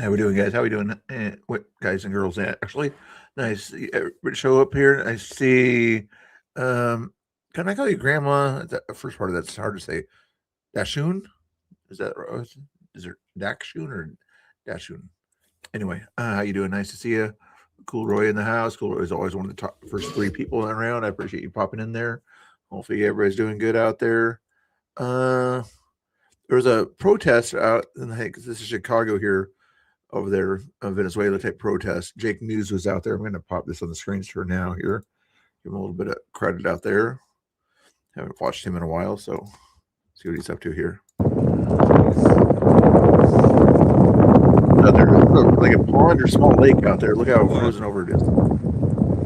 How we doing, guys? How we doing, what guys and girls? Actually, nice to see everybody show up here. I see. Um, can I call you Grandma? The first part of that's hard to say. Dashun? Is that right? Is it Dakshun or Dashun? Anyway, how you doing? Nice to see you. Cool Roy in the house. Cool Roy is always one of the top first three people around. I appreciate you popping in there. Hopefully everybody's doing good out there. Uh, there was a protest out, and I think this is Chicago here over there, a Venezuela type protest. Jake News was out there. I'm going to pop this on the screen for now here. Give him a little bit of credit out there. Haven't watched him in a while, so see what he's up to here. Out there, like a pond or small lake out there. Look how frozen over it is.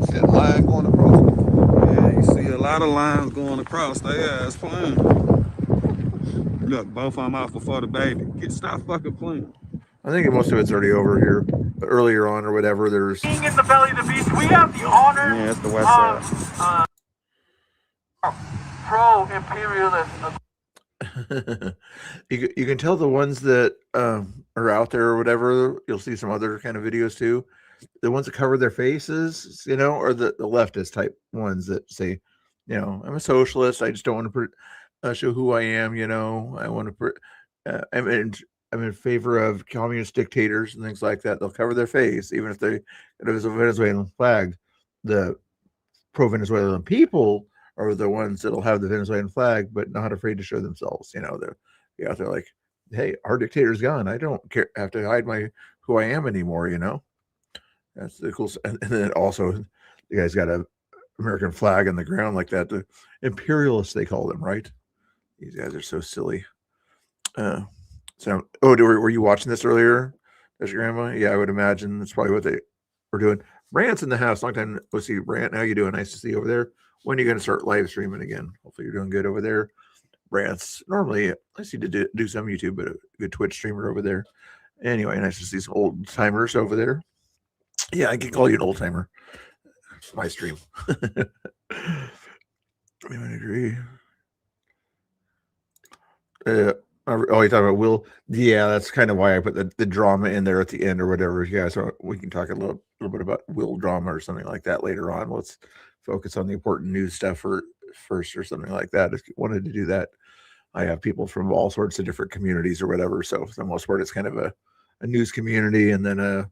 See a line going across. Yeah, you see a lot of lines going across. They ass playing. Look, both of them out before the baby. Stop fucking playing. I think most of it's already over here. But earlier on or whatever, there's. Being in the belly of the beast, we have the honor Yeah, it's the west side. Pro-imperialist. You can tell the ones that are out there or whatever. You'll see some other kind of videos too. The ones that cover their faces, or the leftist type ones that say, I'm a socialist. I just don't want to show who I am. I want to. I'm in favor of communist dictators and things like that. They'll cover their face, even if there's a Venezuelan flag. The pro-Venezuelan people are the ones that'll have the Venezuelan flag, but not afraid to show themselves. They're like, hey, our dictator's gone. I don't have to hide who I am anymore. That's the cool. And then also, the guy's got a American flag on the ground like that. The imperialists, they call them, right? These guys are so silly. Were you watching this earlier? As your grandma? Yeah, I would imagine that's probably what they were doing. Brant's in the house. Long time no see. Brant, how you doing? Nice to see you over there. When are you going to start live streaming again? Hopefully you're doing good over there. Brant's normally, I see to do some YouTube, but a good Twitch streamer over there. Anyway, nice to see some old timers over there. Yeah, I can call you an old timer. It's my stream. I agree. You're talking about Will? Yeah, that's kind of why I put the drama in there at the end or whatever. Yeah, so we can talk a little bit about Will drama or something like that later on. Let's focus on the important news stuff first or something like that. If you wanted to do that, I have people from all sorts of different communities or whatever. So for the most part, it's kind of a news community and then a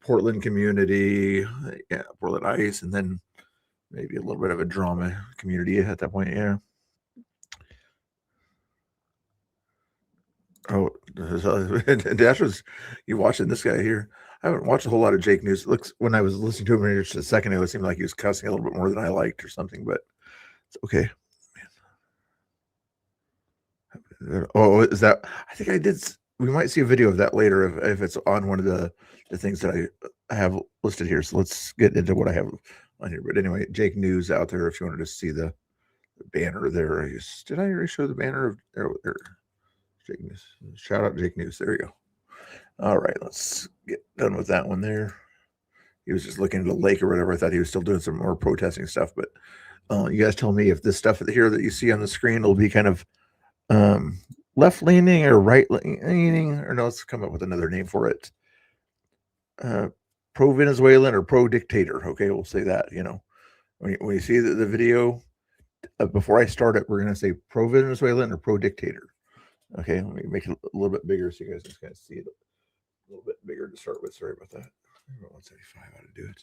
Portland community, Portland Ice, and then maybe a little bit of a drama community at that point. Yeah. Oh, Dash was you watching this guy here? I haven't watched a whole lot of Jake News. When I was listening to him in just a second, it seemed like he was cussing a little bit more than I liked or something, but it's okay. Oh, is that? I think I did. We might see a video of that later if it's on one of the things that I have listed here. So let's get into what I have on here. But anyway, Jake News out there. If you wanted to see the banner there, did I already show the banner of there? Jake News. Shout out Jake News. There you go. All right, let's get done with that one there. He was just looking at the lake or whatever. I thought he was still doing some more protesting stuff. But you guys tell me if this stuff here that you see on the screen will be kind of left leaning or right leaning, or no, let's come up with another name for it. Pro Venezuelan or pro dictator. Okay, we'll say that. When you see the video, before I start it, we're going to say pro Venezuelan or pro dictator. Okay, let me make it a little bit bigger so you guys just kind of see it a little bit bigger to start with. Sorry about that. 175, how to do it.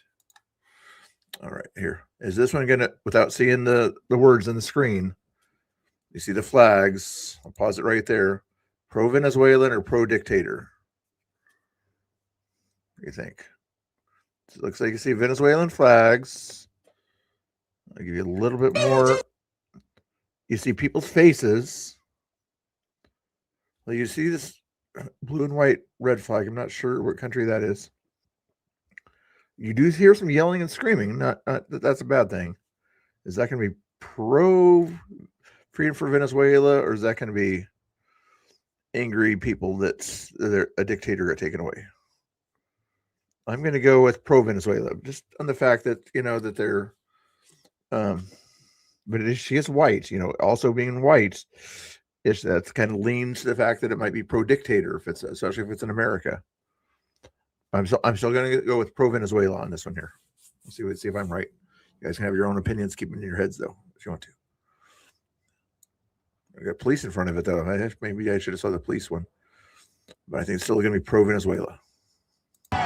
All right, here. Is this one going to, without seeing the words on the screen, you see the flags. I'll pause it right there. Pro Venezuelan or pro dictator? What do you think? So it looks like you see Venezuelan flags. I'll give you a little bit more. You see people's faces. Well, you see this blue and white red flag. I'm not sure what country that is. You do hear some yelling and screaming. Not that's a bad thing. Is that going to be pro freedom for Venezuela, or is that going to be angry people that a dictator got taken away? I'm going to go with pro Venezuela, just on the fact that that they're, but she is white. Also being white, that's kind of leans to the fact that it might be pro dictator especially if it's in America. I'm still going to go with pro Venezuela on this one here. Let's see if I'm right. You guys can have your own opinions. Keep them in your heads though, if you want to. I got police in front of it though. Maybe I should have saw the police one, but I think it's still going to be pro Venezuela. For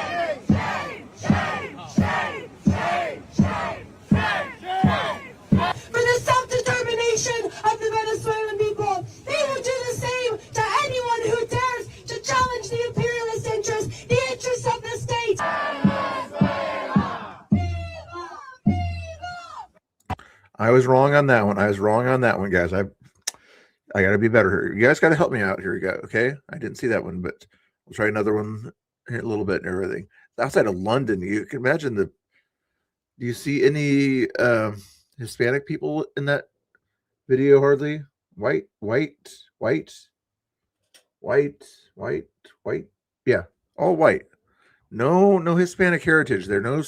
the self-determination of the Venezuelan people, they will do the same to anyone who dares to challenge the imperialist interests, the interests of the state. I was wrong on that one. Guys. I got to be better here. You guys got to help me out here. You got okay. I didn't see that one, but we'll try another one here a little bit and everything. Outside of London, you can imagine do you see any Hispanic people in that video? Hardly. White. Yeah, all white. No Hispanic heritage. There are no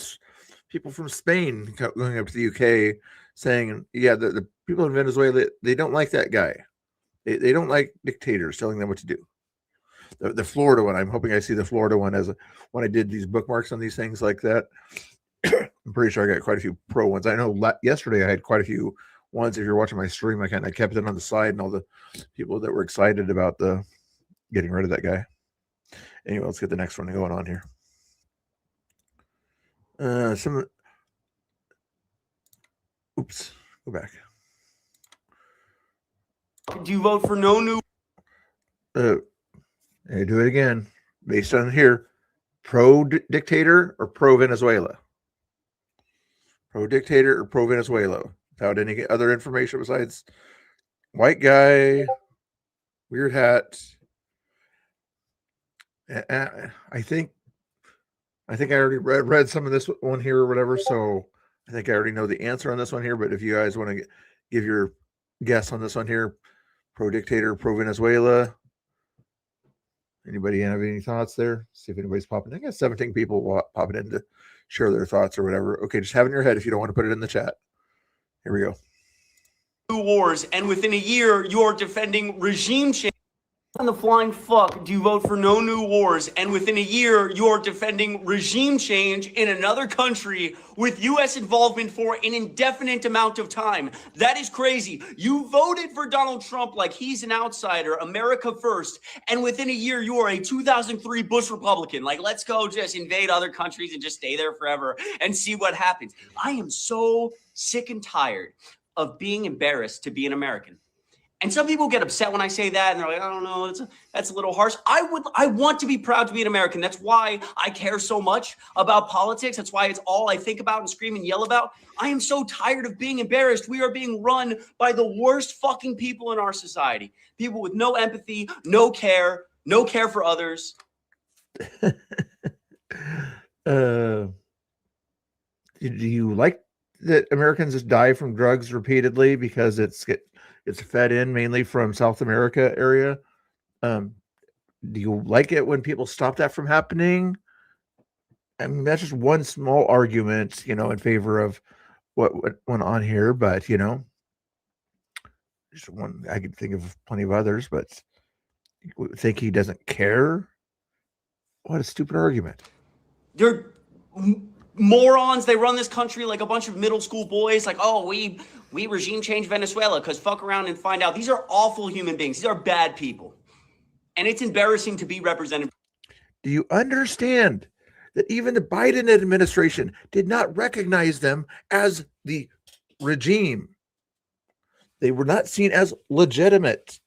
people from Spain going up to the UK saying, yeah, the people in Venezuela, they don't like that guy. They don't like dictators telling them what to do. The Florida one, I'm hoping I see the Florida one when I did these bookmarks on these things like that. I'm pretty sure I got quite a few pro ones. I know yesterday I had quite a few ones. If you're watching my stream, I kept it on the side and all the people that were excited about the getting rid of that guy. Anyway, let's get the next one going on here. Oops, go back. Do you vote for no new? I do it again. Based on here, pro dictator or pro Venezuela? Pro dictator or pro Venezuela? Without any other information besides white guy, weird hat. I think I already read some of this one here or whatever, so I think I already know the answer on this one here. But if you guys want to give your guess on this one here, pro dictator, pro Venezuela. Anybody have any thoughts there? See if anybody's popping. I got 17 people popping in to share their thoughts or whatever. Okay, just have it in your head if you don't want to put it in the chat. Here we go. Wars, and within a year, you're defending regime change. On the flying fuck, do you vote for no new wars? And within a year, you're defending regime change in another country with U.S. involvement for an indefinite amount of time. That is crazy. You voted for Donald Trump like he's an outsider, America first. And within a year, you are a 2003 Bush Republican. Like, let's go just invade other countries and just stay there forever and see what happens. I am so sick and tired of being embarrassed to be an American. And some people get upset when I say that, and they're like, I don't know, that's a little harsh. I want to be proud to be an American. That's why I care so much about politics. That's why it's all I think about and scream and yell about. I am so tired of being embarrassed. We are being run by the worst fucking people in our society. People with no empathy, no care for others. Do you like that Americans just die from drugs repeatedly because it's fed in mainly from South America area? Do you like it when people stop that from happening? I mean, that's just one small argument, in favor of what went on here, but just one. I could think of plenty of others, but you think he doesn't care? What a stupid argument. They're morons. They run this country like a bunch of middle school boys. Like, oh, we regime change Venezuela because fuck around and find out. These are awful human beings. These are bad people. And it's embarrassing to be represented. Do you understand that even the Biden administration did not recognize them as the regime? They were not seen as legitimate.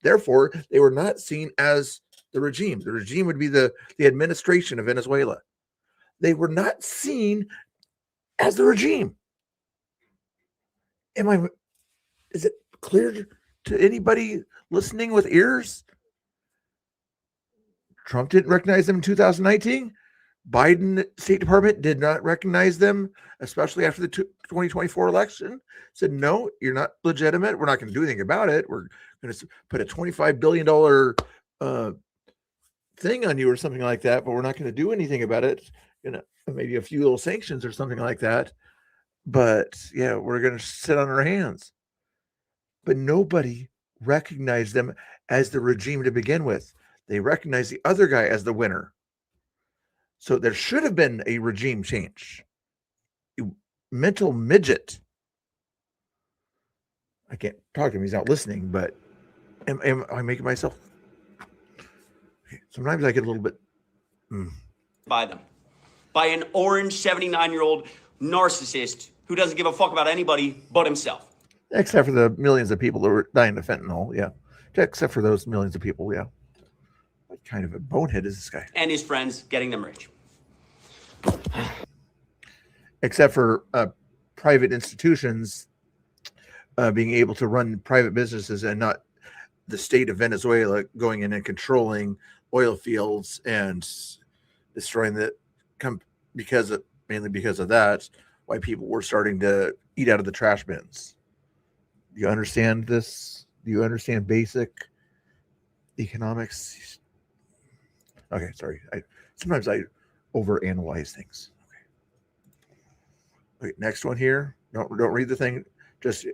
Therefore, they were not seen as the regime. The regime would be the administration of Venezuela. They were not seen as the regime. Is it clear to anybody listening with ears? Trump didn't recognize them in 2019. Biden State Department did not recognize them, especially after the 2024 election. Said, no, you're not legitimate. We're not going to do anything about it. We're going to put a $25 billion thing on you or something like that, but we're not going to do anything about it. Maybe a few little sanctions or something like that. But yeah, we're going to sit on our hands. But nobody recognized them as the regime to begin with. They recognized the other guy as the winner. So there should have been a regime change. You mental midget. I can't talk to him. He's not listening, but am I making myself? Okay. Sometimes I get a little bit. By them. By an orange 79-year-old narcissist who doesn't give a fuck about anybody but himself. Except for the millions of people that were dying of fentanyl, yeah. Except for those millions of people, yeah. What kind of a bonehead is this guy? And his friends getting them rich. Except for private institutions being able to run private businesses and not the state of Venezuela going in and controlling oil fields and destroying the mainly because of that, why people were starting to eat out of the trash bins. Do you understand this? Do you understand basic economics? Okay, sorry. Sometimes I overanalyze things. Okay, next one here. Don't read the thing. Just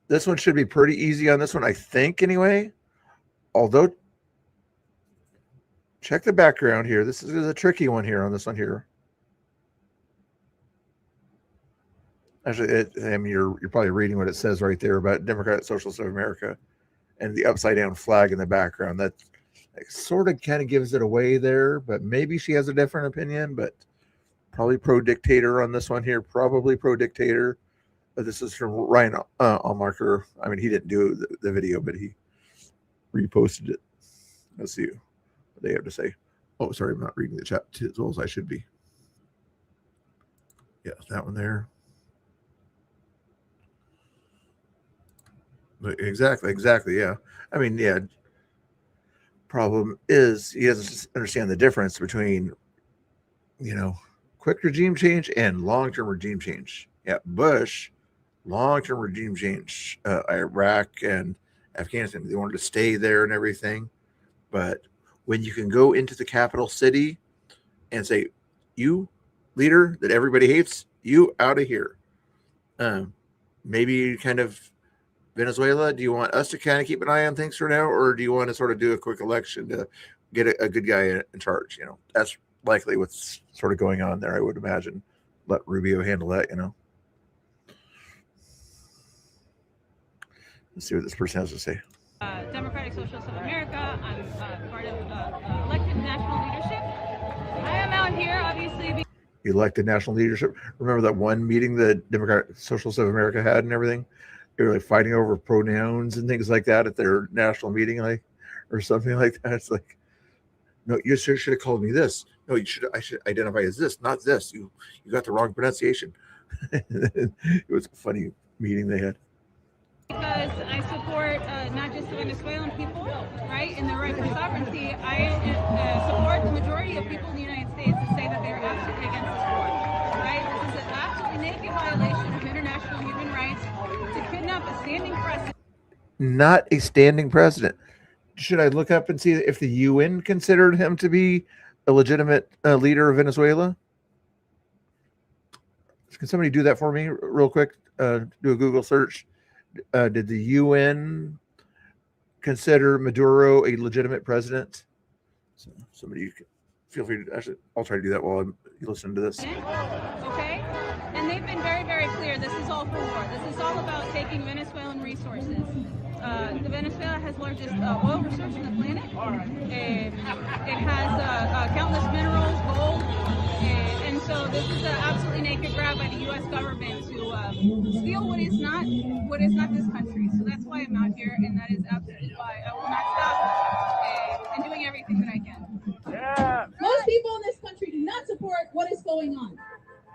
this one should be pretty easy on this one, I think, anyway. Although, check the background here. This is a tricky one here on this one here. Actually, I mean, you're probably reading what it says right there about Democratic Socialists of America and the upside down flag in the background. That sort of kind of gives it away there, but maybe she has a different opinion, but probably pro-dictator on this one here. Probably pro-dictator. This is from Ryan Allmarker. I mean, he didn't do the video, but he reposted it. Let's see what they have to say. Oh, sorry, I'm not reading the chat as well as I should be. Yeah, that one there. Exactly. Yeah. I mean, yeah. Problem is he doesn't understand the difference between, quick regime change and long-term regime change. Yeah, Bush, long-term regime change, Iraq and Afghanistan. They wanted to stay there and everything. But when you can go into the capital city and say, you leader that everybody hates, you out of here. Maybe kind of Venezuela, do you want us to kind of keep an eye on things for now, or do you want to sort of do a quick election to get a good guy in charge? That's likely what's sort of going on there, I would imagine. Let Rubio handle that, Let's see what this person has to say. Democratic Socialists of America. I'm part of elected national leadership. I am out here, obviously. Elected national leadership. Remember that one meeting the Democratic Socialists of America had and everything? They were like fighting over pronouns and things like that at their national meeting, or something like that. It's like, no, you should have called me this. No, I should identify as this, not this. You got the wrong pronunciation. It was a funny meeting they had. Because I support not just the Venezuelan people, right, and their right to sovereignty. I support the majority of people in the United States to say that they are absolutely against this war, right? This is an absolutely naked violation of international human rights to kidnap a standing president. Not a standing president. Should I look up and see if the UN considered him to be a legitimate leader of Venezuela? Can somebody do that for me real quick? Do a Google search. Did the UN consider Maduro a legitimate president? So somebody feel free to actually, I'll try to do that while you listen to this. Okay, and they've been very, very clear. This is all for war. This is all about taking Venezuelan resources. The Venezuela has the largest oil resource on the planet. It has countless minerals, gold, and so this is an absolutely naked grab by the U.S. government to steal what is not this country. So that's why I'm out here, and that is absolutely why I will not stop and doing everything that I can. Most people in this country do not support what is going on.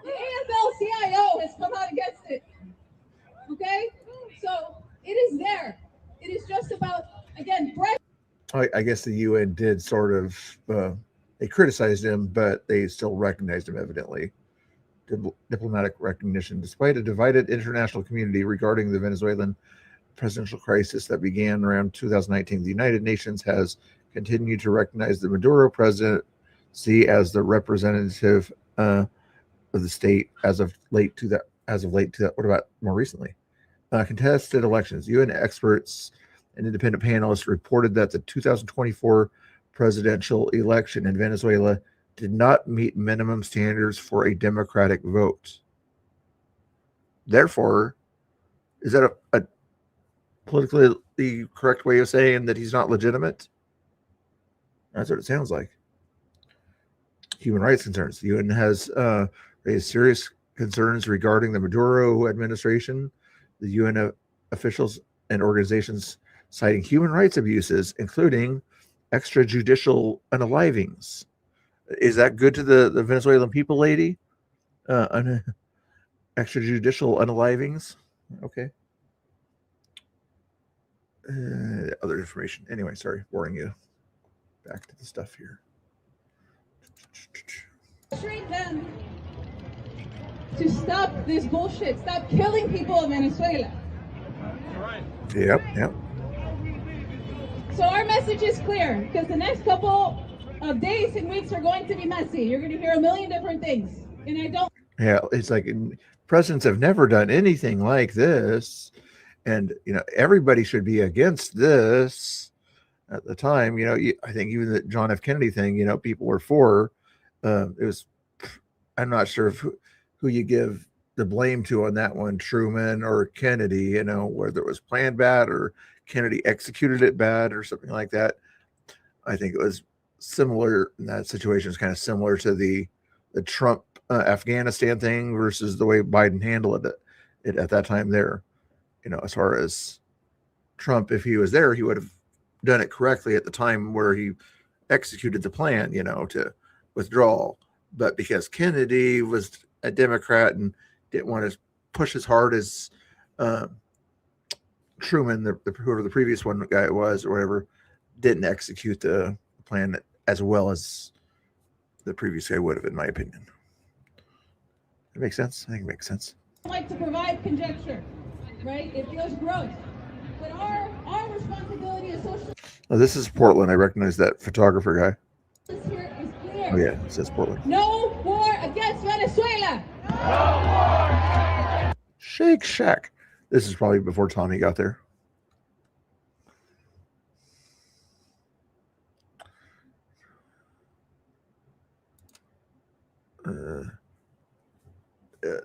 The AFL-CIO has come out against it. Okay? So it is there. It is just about, again, I guess the UN did sort of, they criticized him, but they still recognized him, evidently. Diplomatic recognition. Despite a divided international community regarding the Venezuelan presidential crisis that began around 2019, the United Nations has continued to recognize the Maduro presidency as the representative of the state as of late to that. What about more recently? Contested elections. UN experts and independent panelists reported that the 2024 presidential election in Venezuela did not meet minimum standards for a democratic vote. Therefore, is that a politically the correct way of saying that he's not legitimate? That's what it sounds like. Human rights concerns. The UN has raised serious concerns regarding the Maduro administration. The UN officials and organizations citing human rights abuses, including extrajudicial unalivings. Is that good to the Venezuelan people, lady? Extrajudicial unalivings? Okay. Other information. Anyway, sorry, boring you. Back to the stuff here. Treat them to stop this bullshit. Stop killing people in Venezuela. Yep. So our message is clear, because the next couple of days and weeks are going to be messy. You're going to hear a million different things. And I don't. Yeah, it's like presidents have never done anything like this. And, everybody should be against this at the time. I think even the John F. Kennedy thing, people were for. It was, I'm not sure who you give the blame to on that one, Truman or Kennedy, whether it was planned bad or Kennedy executed it bad or something like that. I think it was similar in that situation. Is kind of similar to the Trump Afghanistan thing versus the way Biden handled it at that time there. As far as Trump, if he was there, he would have done it correctly at the time where he executed the plan, to withdraw. But because Kennedy was a Democrat and didn't want to push as hard as Truman, whoever the previous one guy was or whatever, didn't execute the plan as well as the previous guy would have, in my opinion. That makes sense? I think it makes sense. Like to provide conjecture, right? It feels gross. But our responsibility as social. Oh, this is Portland. I recognize that photographer guy. Here is clear. Oh yeah, it says Portland. No war against Venezuela. Shake Shack. This is probably before Tommy got there.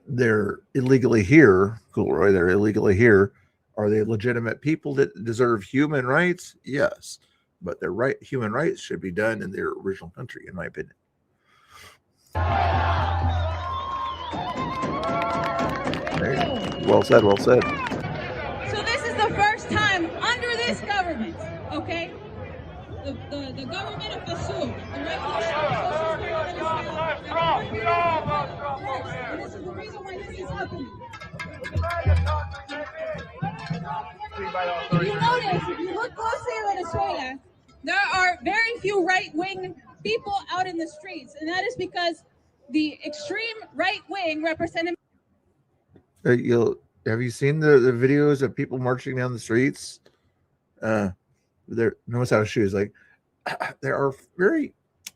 They're illegally here, Coolroy. They're illegally here. Are they legitimate people that deserve human rights? Yes, but their human rights should be done in their original country, in my opinion. Right. Well said. Well said. So this is the first time under this government, okay? The government of FASUR, the and this is the reason why this is happening. If you notice, if you look closely at Venezuela, there are very few right-wing people out in the streets, and that is because the extreme right wing represented. Have you seen the videos of people marching down the streets? Notice how shoes like there are very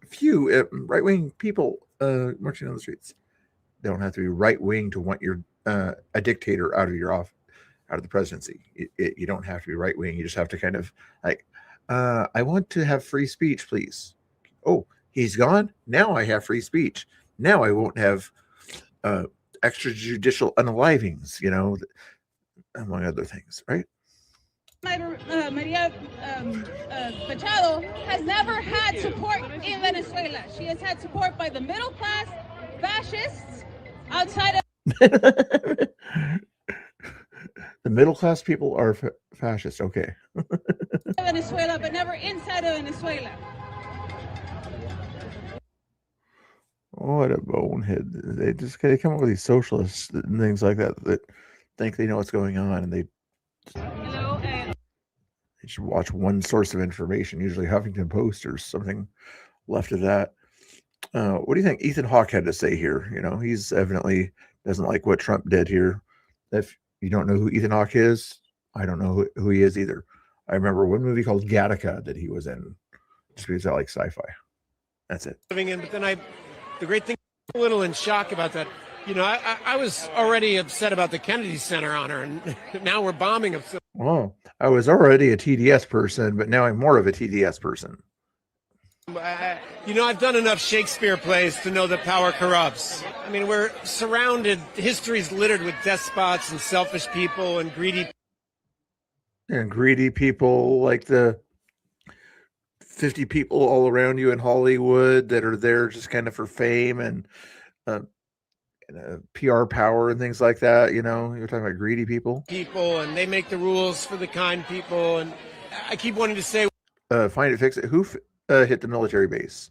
few right wing people marching down the streets. They don't have to be right wing to want a dictator out of the presidency. You don't have to be right wing. You just have to kind of like, I want to have free speech, please. Oh, he's gone. Now I have free speech. Now I won't have extrajudicial unalivings, among other things, right? Maria Machado has never had support in Venezuela. She has had support by the middle class fascists outside of The middle class people are fascist. Okay. Venezuela, but never inside of Venezuela. What a bonehead. They come up with these socialists and things like that think they know what's going on, and they should watch one source of information, usually Huffington Post or something left of that. What do you think Ethan Hawke had to say here? He's evidently doesn't like what Trump did here. If you don't know who Ethan Hawke is, I don't know who he is either. I remember one movie called Gattaca that he was in, just because I like sci-fi. That's it. Living in, but then the great thing, a little in shock about that. I was already upset about the Kennedy Center honor, and now we're bombing a. Oh, I was already a TDS person, but now I'm more of a TDS person. I've done enough Shakespeare plays to know that power corrupts. I mean, we're surrounded, history's littered with despots and selfish people and greedy people, like the 50 people all around you in Hollywood that are there just kind of for fame and PR power and things like that. You're talking about greedy people, and they make the rules for the kind people. And I keep wanting to say, find it, fix it. Who hit the military base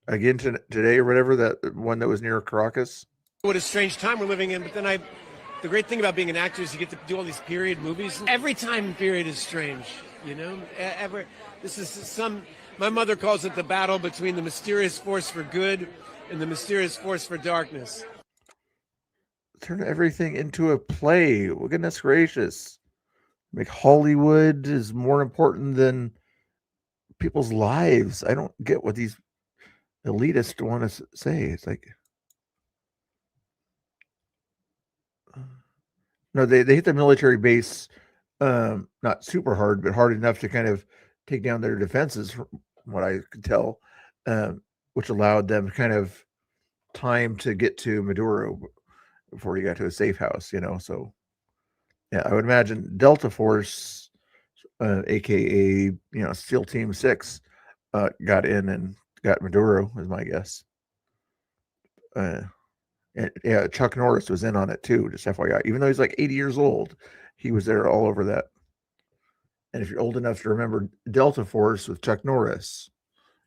again today or whatever, that one that was near Caracas? what a strange time we're living in. But then the great thing about being an actor is you get to do all these period movies. Every time period is strange, my mother calls it the battle between the mysterious force for good and the mysterious force for darkness. Turn everything into a play. Well, goodness gracious. Like, Hollywood is more important than people's lives. I don't get what these elitists want to say. It's like, no, they hit the military base, not super hard, but hard enough to kind of take down their defenses, from what I could tell, which allowed them kind of time to get to Maduro before he got to a safe house, so yeah, I would imagine Delta Force, aka SEAL Team 6, got in and got Maduro, is my guess. And yeah, Chuck Norris was in on it too, just FYI. Even though he's like 80 years old, he was there all over that. And if you're old enough to remember Delta Force with Chuck Norris,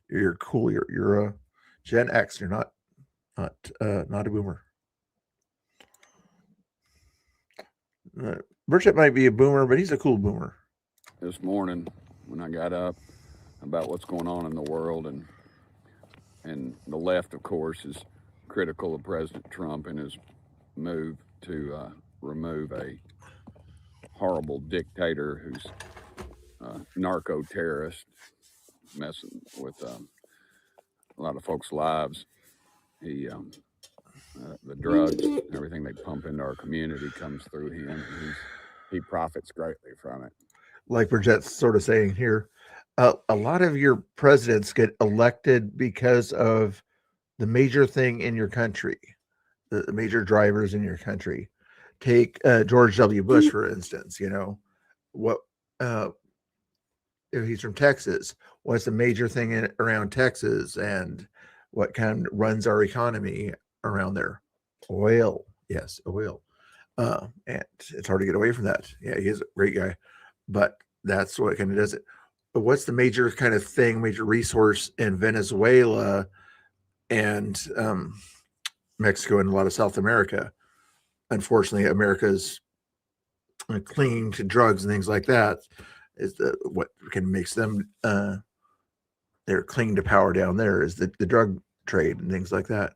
you're cool. You're a Gen X. You're not a boomer. Burchett might be a boomer, but he's a cool boomer. This morning, when I got up, about what's going on in the world, and the left, of course, is critical of President Trump and his move to remove a horrible dictator who's a narco-terrorist, messing with a lot of folks' lives. The drugs, everything they pump into our community comes through him. He profits greatly from it. Like Burchett's sort of saying here, a lot of your presidents get elected because of the major thing in your country, the major drivers in your country. Take George W. Bush, for instance. What if he's from Texas? What's the major thing around Texas, and what kind of runs our economy around there? Oil. Yes, oil. And it's hard to get away from that. Yeah, he's a great guy, but that's what kind of does it. But what's the major kind of thing, major resource in Venezuela and Mexico and a lot of South America? Unfortunately, America's clinging to drugs and things like that is what can makes them they're clinging to power down there is the drug trade and things like that.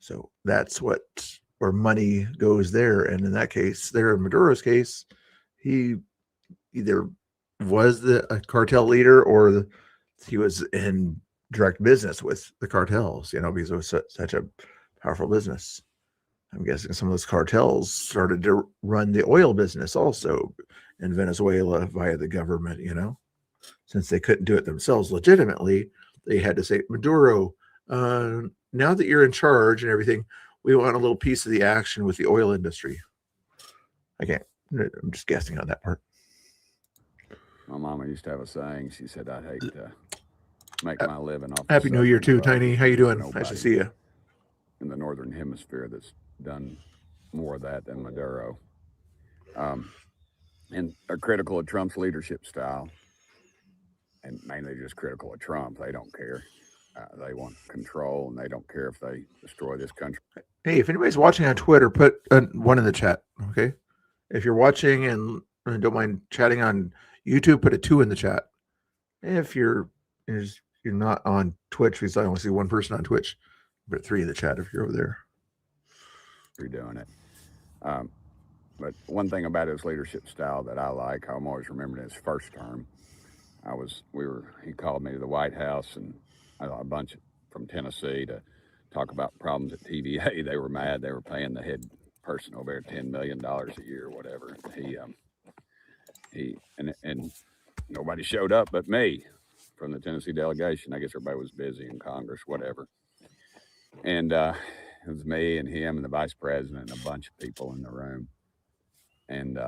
So that's where money goes there. And in that case, there in Maduro's case, he either was a cartel leader or he was in direct business with the cartels, because it was such a powerful business. I'm guessing some of those cartels started to run the oil business also in Venezuela via the government, since they couldn't do it themselves legitimately. They had to say, Maduro, now that you're in charge and everything, we want a little piece of the action with the oil industry. I'm just guessing on that part. My mama used to have a saying. She said, I'd hate to make my living off. Happy New Year too, Tiny. How you doing? Nice to see you. In the Northern Hemisphere that's done more of that than Maduro. And are critical of Trump's leadership style. And mainly just critical of Trump. They don't care. They want control, and they don't care if they destroy this country. Hey, if anybody's watching on Twitter, put one in the chat, okay? If you're watching and don't mind chatting on YouTube, put a 2 in the chat. If you're not on Twitch, because I only see one person on Twitch, put 3 in the chat if you're over there. You're doing it. But one thing about his leadership style that I like, I'm always remembering his first term. He called me to the White House, and a bunch from Tennessee to talk about problems at TVA. They were mad. They were paying the head person over there $10 million a year or whatever. And nobody showed up but me. from the Tennessee delegation. I guess everybody was busy in Congress, whatever. And it was me and him and the vice president and a bunch of people in the room. And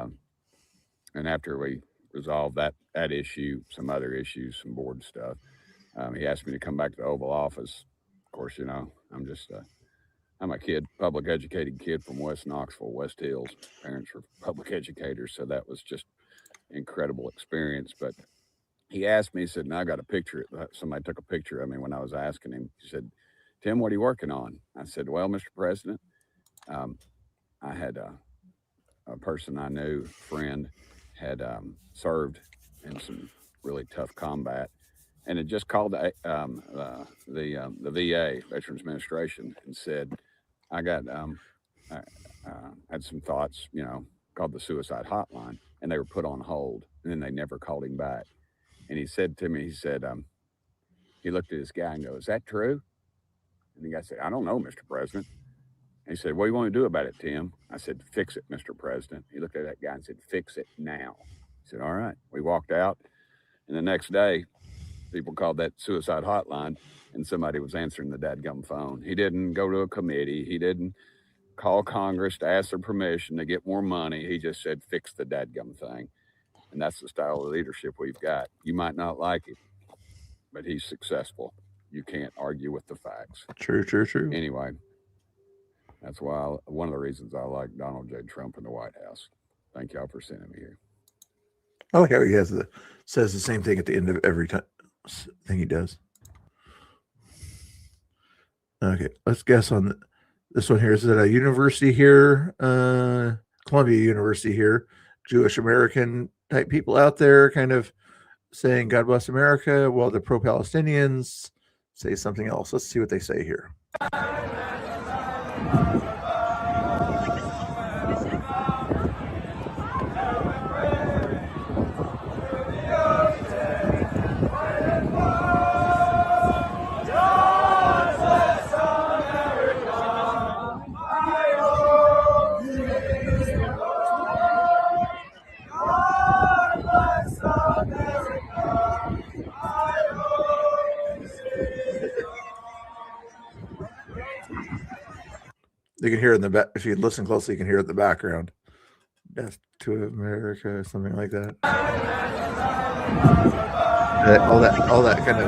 after we resolved that issue, some other issues, some board stuff, he asked me to come back to the Oval Office. Of course, you know, I'm a kid, public educated kid from West Knoxville, West Hills. Parents were public educators, so that was just incredible experience. But he asked me, he said, "Now I got a picture." Somebody took a picture of me when I was asking him. He said, "Tim, what are you working on?" I said, "Well, Mr. President, I had a person I knew, a friend, had served in some really tough combat, and had just called the VA, Veterans Administration, and said, I got had some thoughts, you know, called the suicide hotline, and they were put on hold, and then they never called him back." And he said to me, he said, he looked at this guy and goes, "Is that true?" And the guy said, "I don't know, Mr. President." And he said, "What do you want to do about it, Tim?" I said, "Fix it, Mr. President." He looked at that guy and said, "Fix it now." He said, "All right." We walked out, and the next day, people called that suicide hotline, and somebody was answering the dadgum phone. He didn't go to a committee. He didn't call Congress to ask their permission to get more money. He just said, "Fix the dadgum thing." And that's the style of leadership we've got. You might not like it, but he's successful. You can't argue with the facts. True. Anyway, that's why one of the reasons I like Donald J. Trump in the White House. Thank y'all for sending me here. I like how he says the same thing at the end of every thing he does. Okay, let's guess on this one here. Is it a university here, Columbia University here, Jewish American type people out there kind of saying God bless America, while the pro-Palestinians say something else. Let's see what they say here. You can hear it in the back. If you listen closely, you can hear it in the background. Death to America, something like that. All that kind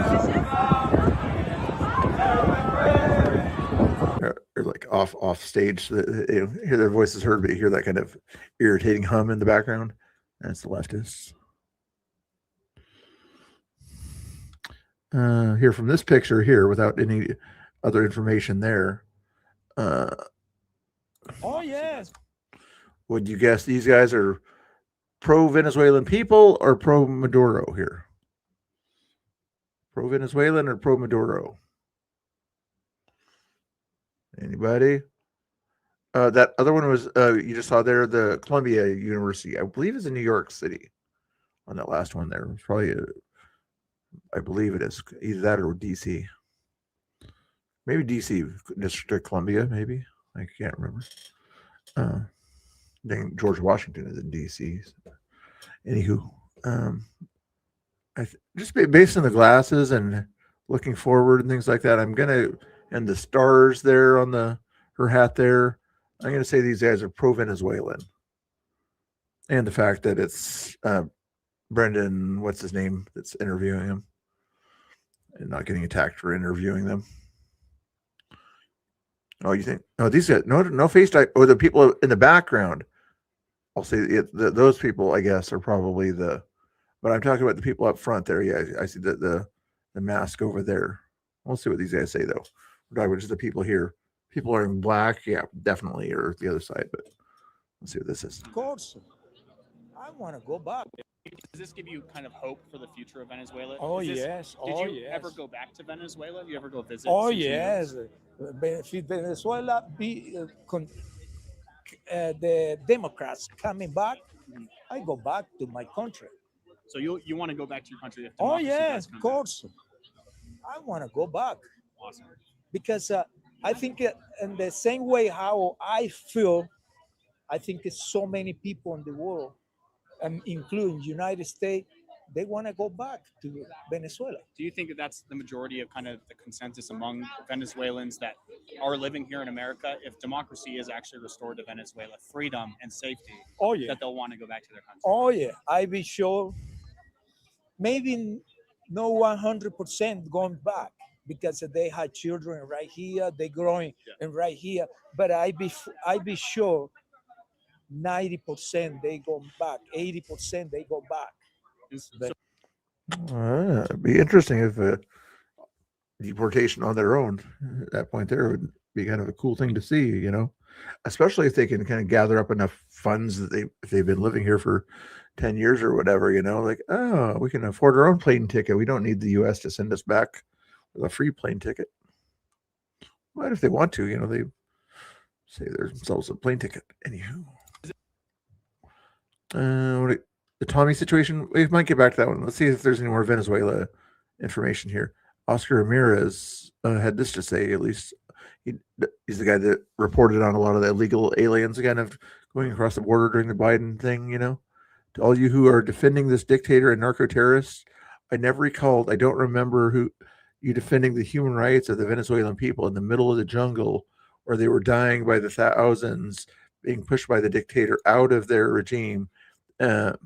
of, or like off stage. So that, you know, hear their voices heard, but you hear that kind of irritating hum in the background. That's the leftists. Here from this picture here, without any other information there. Oh yes. Would you guess these guys are pro-Venezuelan people or pro-Maduro here? Pro-Venezuelan or pro-Maduro? Anybody? That other one was you just saw there, the Columbia University. I believe is in New York City. On that last one there, it's probably I believe it is either that or DC. Maybe DC, District of Columbia, maybe. I can't remember. Dang, George Washington is in DC. Anywho, just based on the glasses and looking forward and things like that, I'm gonna, and the stars there on her hat there, I'm gonna say these guys are pro-Venezuelan, and the fact that it's Brendan, what's his name, that's interviewing him, and not getting attacked for interviewing them. Oh, you think? No, these guys, no face type. Or the people in the background. I'll say those people, I guess, are probably but I'm talking about the people up front there. Yeah, I see the mask over there. We'll see what these guys say though. We're talking about just the people here. People are in black, yeah, definitely, or the other side. But let's see what this is. Of course, I want to go back. Does this give you kind of hope for the future of Venezuela? Oh yes. Did you ever go back to Venezuela? Did you ever go visit? Oh yes. If Venezuela be the Democrats coming back, I go back to my country. So you want to go back to your country? If oh democracy yes, does come of course. I want to go back. Awesome. Because I think in the same way how I feel, I think it's so many people in the world, including United States, they want to go back to Venezuela. Do you think that that's the majority of kind of the consensus among Venezuelans that are living here in America? If democracy is actually restored to Venezuela, freedom and safety, Oh yeah. that they'll want to go back to their country? Oh yeah, I be sure. Maybe no 100% going back because they had children right here, they growing and right here. But I be sure 90% they go back, 80% they go back. But It'd be interesting if deportation on their own at that point there would be kind of a cool thing to see, you know, especially if they can kind of gather up enough funds that if they've been living here for 10 years or whatever, you know, like, oh, we can afford our own plane ticket. We don't need the US to send us back with a free plane ticket. But if they want to, you know, they save themselves a plane ticket. Anywho. The Tommy situation, we might get back to that one. Let's see if there's any more Venezuela information here. Oscar Ramirez had this to say, at least he's the guy that reported on a lot of the illegal aliens kind of going across the border during the Biden thing, you know. To all you who are defending this dictator and narco-terrorist, I don't remember you defending the human rights of the Venezuelan people in the middle of the jungle where they were dying by the thousands, being pushed by the dictator out of their regime. Did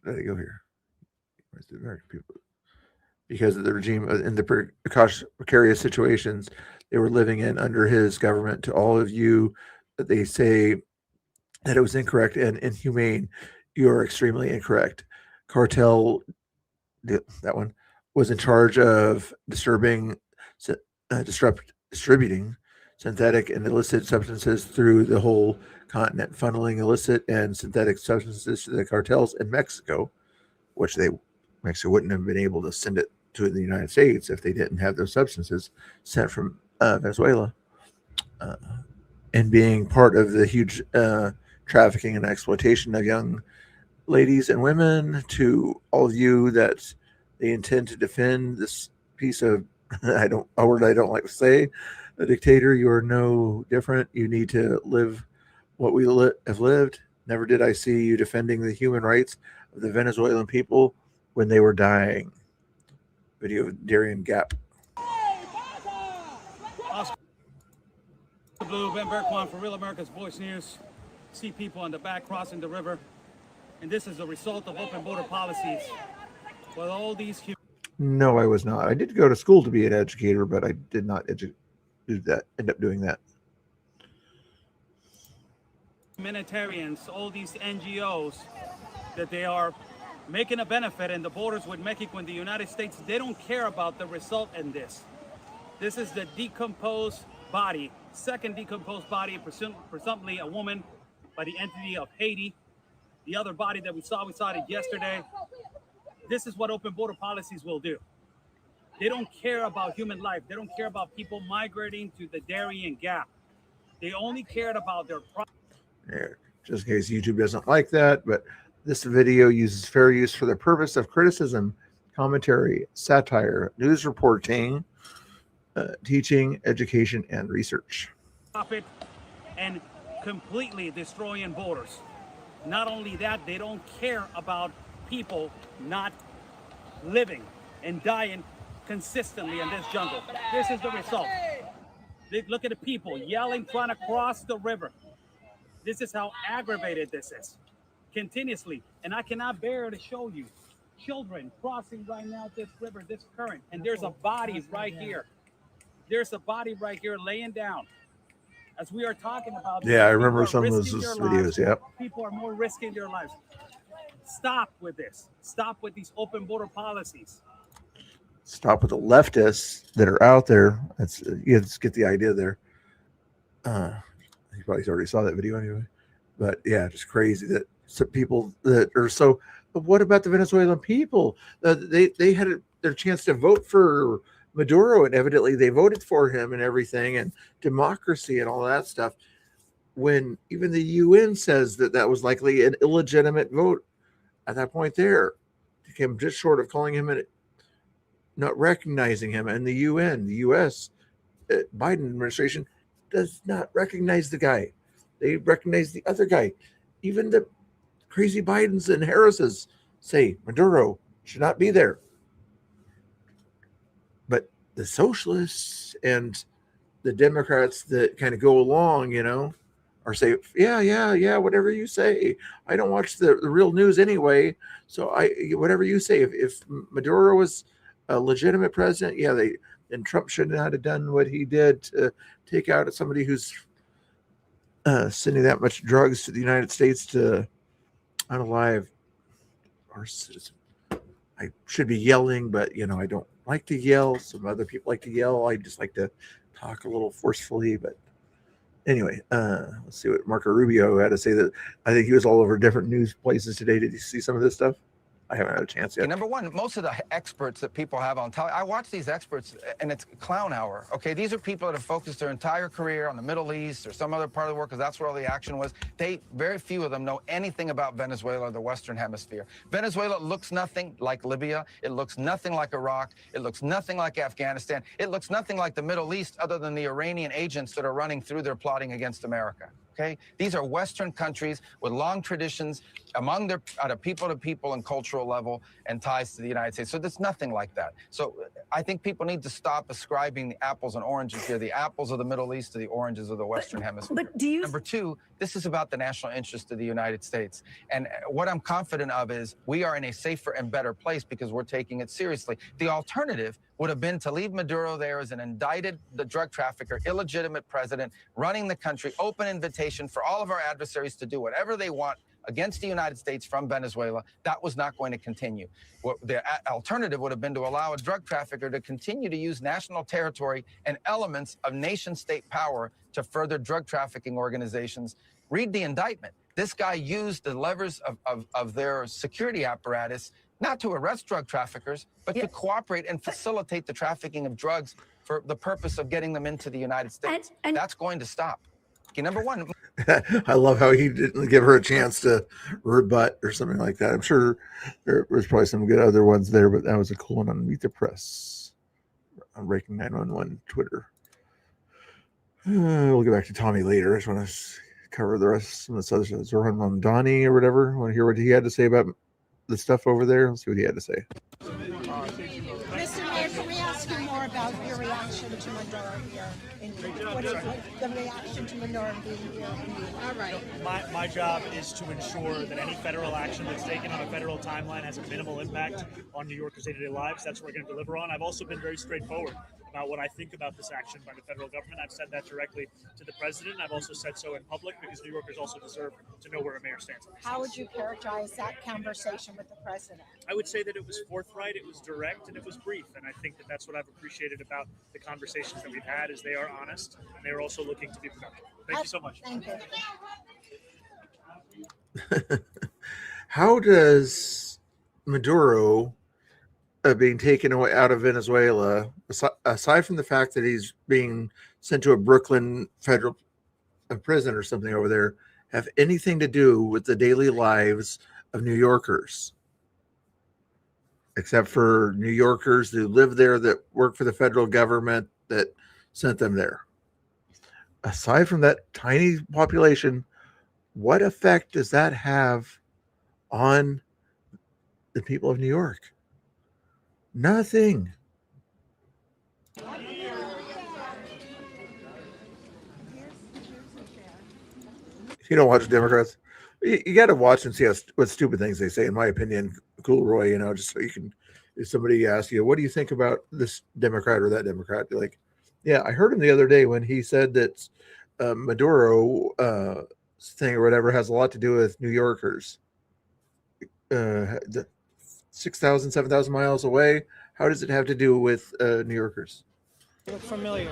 I go here? Where's the American people? Because of the regime in the precarious situations they were living in under his government. To all of you that they say that it was incorrect and inhumane, you are extremely incorrect. Cartel, that one, was in charge of distributing synthetic and illicit substances through the whole continent, funneling illicit and synthetic substances to the cartels in Mexico, which Mexico wouldn't have been able to send it to the United States if they didn't have those substances sent from Venezuela, and being part of the huge trafficking and exploitation of young ladies and women. To all of you that they intend to defend this piece of a word I don't like to say, a dictator, you are no different. You need to live what we have lived. Never did I see you defending the human rights of the Venezuelan people when they were dying. Video of Darian Gap. Oscar Blue, Ben Berkwan for Real America's Voice News. See people on the back crossing the river. And this is the result of open border policies. With all these No, I was not. I did go to school to be an educator, but I did not end up doing that. humanitarians, all these NGOs, that they are making a benefit in the borders with Mexico and the United States. They don't care about the result in this. This is the decomposed body, second decomposed body, presumably a woman by the entity of Haiti. The other body that we saw it yesterday. This is what open border policies will do. They don't care about human life. They don't care about people migrating to the Darien Gap. They only cared about their just in case YouTube doesn't like that, but this video uses fair use for the purpose of criticism, commentary, satire, news reporting, teaching, education, and research. Profit and completely destroying borders. Not only that, they don't care about people not living and dying consistently in this jungle. This is the result. Look at the people yelling, trying to cross the river. This is how aggravated this is. Continuously. And I cannot bear to show you children crossing right now this river, this current. And there's a body right here. There's a body right here laying down. As we are talking about. Yeah, I remember some of those videos. Yeah. People are more risking their lives. Stop with this. Stop with these open border policies. Stop with the leftists that are out there. You just get the idea there. You probably already saw that video anyway. But yeah, just crazy that some people that are so. But what about the Venezuelan people? They had their chance to vote for Maduro, and evidently they voted for him and everything, and democracy and all that stuff. When even the UN says that was likely an illegitimate vote at that point, there they came just short of calling him not recognizing him. And the UN, the US, Biden administration does not recognize the guy. They recognize the other guy. Even the crazy Bidens and Harris's say Maduro should not be there. But the socialists and the Democrats that kind of go along, or say, yeah, whatever you say. I don't watch the real news anyway. So whatever you say, if Maduro was a legitimate president, then Trump should not have done what he did to take out somebody who's sending that much drugs to the United States to unalive our citizens. I should be yelling, but I don't like to yell. Some other people like to yell. I just like to talk a little forcefully. But anyway, let's see what Marco Rubio had to say. That I think he was all over different news places today. Did you see some of this stuff? I haven't had a chance yet. Okay, number one, most of the experts that people have on television, I watch these experts and it's clown hour. Okay, these are people that have focused their entire career on the Middle East or some other part of the world because that's where all the action was. Very few of them know anything about Venezuela or the Western Hemisphere. Venezuela looks nothing like Libya. It looks nothing like Iraq. It looks nothing like Afghanistan. It looks nothing like the Middle East other than the Iranian agents that are running through there plotting against America. Okay, these are Western countries with long traditions among their at a people-to-people and cultural level and ties to the United States. So there's nothing like that. So I think people need to stop ascribing the apples and oranges here. The apples of the Middle East to the oranges of the Western Hemisphere. But do you? Number two, this is about the national interest of the United States. And what I'm confident of is we are in a safer and better place because we're taking it seriously. The alternative would have been to leave Maduro there as an indicted the drug trafficker, illegitimate president, running the country, open invitation for all of our adversaries to do whatever they want against the United States from Venezuela. That was not going to continue. The alternative would have been to allow a drug trafficker to continue to use national territory and elements of nation-state power to further drug trafficking organizations. Read the indictment. This guy used the levers of their security apparatus not to arrest drug traffickers, but to cooperate and facilitate the trafficking of drugs for the purpose of getting them into the United States. That's going to stop. Okay, number one. I love how he didn't give her a chance to rebut or something like that. I'm sure there was probably some good other ones there, but that was a cool one on Meet the Press on Breaking 911 Twitter. We'll get back to Tommy later. I just want to cover the rest of this other stuff. Zoran Mamdani or whatever. I want to hear what he had to say about the stuff over there. Let's see what he had to say. Mr. Mayor, can we ask you more about your reaction to Maduro here? What is the reaction to Maduro being here? All right. My job is to ensure that any federal action that's taken on a federal timeline has a minimal impact on New Yorkers' day-to-day lives. That's what we're going to deliver on. I've also been very straightforward about what I think about this action by the federal government. I've said that directly to the president. I've also said so in public because New Yorkers also deserve to know where a mayor stands. How would you characterize that conversation with the president? I would say that it was forthright, it was direct, and it was brief. And I think that that's what I've appreciated about the conversations that we've had is they are honest and they are also looking to be productive. Thank you so much. Thank you. How does Maduro being taken away out of Venezuela, aside from the fact that he's being sent to a Brooklyn federal prison or something over there, have anything to do with the daily lives of New Yorkers? Except for New Yorkers who live there that work for the federal government that sent them there. Aside from that tiny population, what effect does that have on the people of New York? Nothing. You don't watch Democrats? You got to watch and see what stupid things they say, in my opinion. Cool, Roy, just so you can, if somebody asks you, what do you think about this Democrat or that Democrat? You're like, yeah, I heard him the other day when he said that Maduro thing or whatever has a lot to do with New Yorkers. 6,000, 7,000 miles away. How does it have to do with New Yorkers? You look familiar.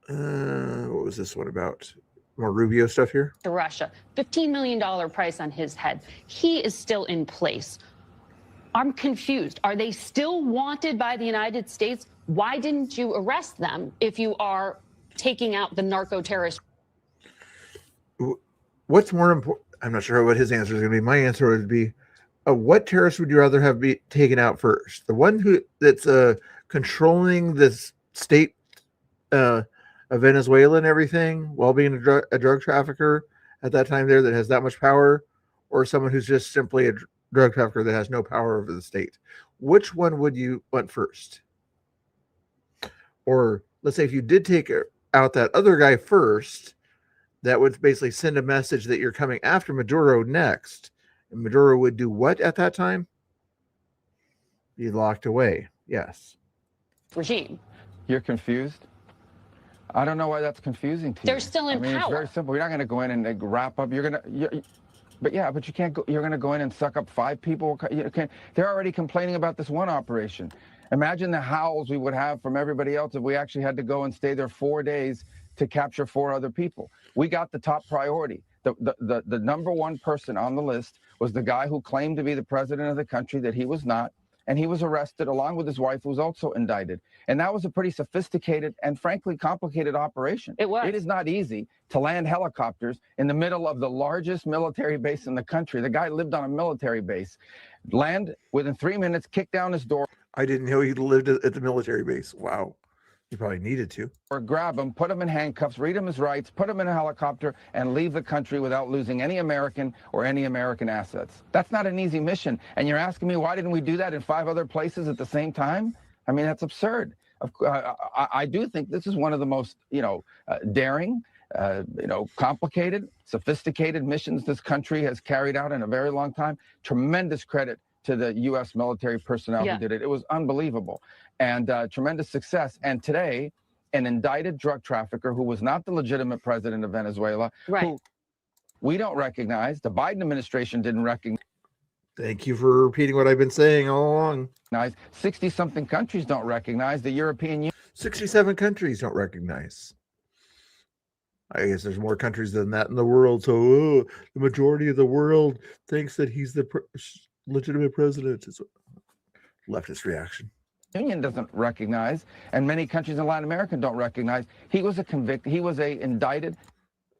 What was this one about? More Rubio stuff here? To Russia. $15 million price on his head. He is still in place. I'm confused. Are they still wanted by the United States? Why didn't you arrest them if you are taking out the narco-terrorists? What's more important? I'm not sure what his answer is going to be. My answer would be, what terrorist would you rather have be taken out first? The one that's controlling this state a Venezuela and everything while being a drug trafficker at that time there that has that much power, or someone who's just simply a drug trafficker that has no power over the state? Which one would you want first? Or let's say if you did take out that other guy first, that would basically send a message that you're coming after Maduro next. And Maduro would do what at that time? Be locked away. Yes. Regime. You're confused? I don't know why that's confusing to you. They're still in I mean, power. It's very simple. You're not going to go in and wrap up. But you can't go. You're going to go in and suck up 5 people. They're already complaining about this one operation. Imagine the howls we would have from everybody else if we actually had to go and stay there 4 days to capture 4 other people. We got the top priority. The number one person on the list was the guy who claimed to be the president of the country that he was not. And he was arrested along with his wife, who was also indicted. And that was a pretty sophisticated and frankly complicated operation. It was. It is not easy to land helicopters in the middle of the largest military base in the country. The guy lived on a military base. Land within 3 minutes, kick down his door. I didn't know he lived at the military base. Wow. He probably needed to. Or grab him, put him in handcuffs, read him his rights, put him in a helicopter, and leave the country without losing any American or any American assets. That's not an easy mission. And you're asking me, why didn't we do that in 5 other places at the same time? I mean, that's absurd. I do think this is one of the most, daring, complicated, sophisticated missions this country has carried out in a very long time. Tremendous credit to the U.S. military personnel who did it. It was unbelievable, and tremendous success. And today, an indicted drug trafficker who was not the legitimate president of Venezuela, who we don't recognize, the Biden administration didn't recognize. Thank you for repeating what I've been saying all along. 60-something countries don't recognize. The European Union. 67 countries don't recognize. I guess there's more countries than that in the world. So the majority of the world thinks that he's the legitimate president. It's a leftist reaction. Union doesn't recognize, and many countries in Latin America don't recognize. He was a indicted.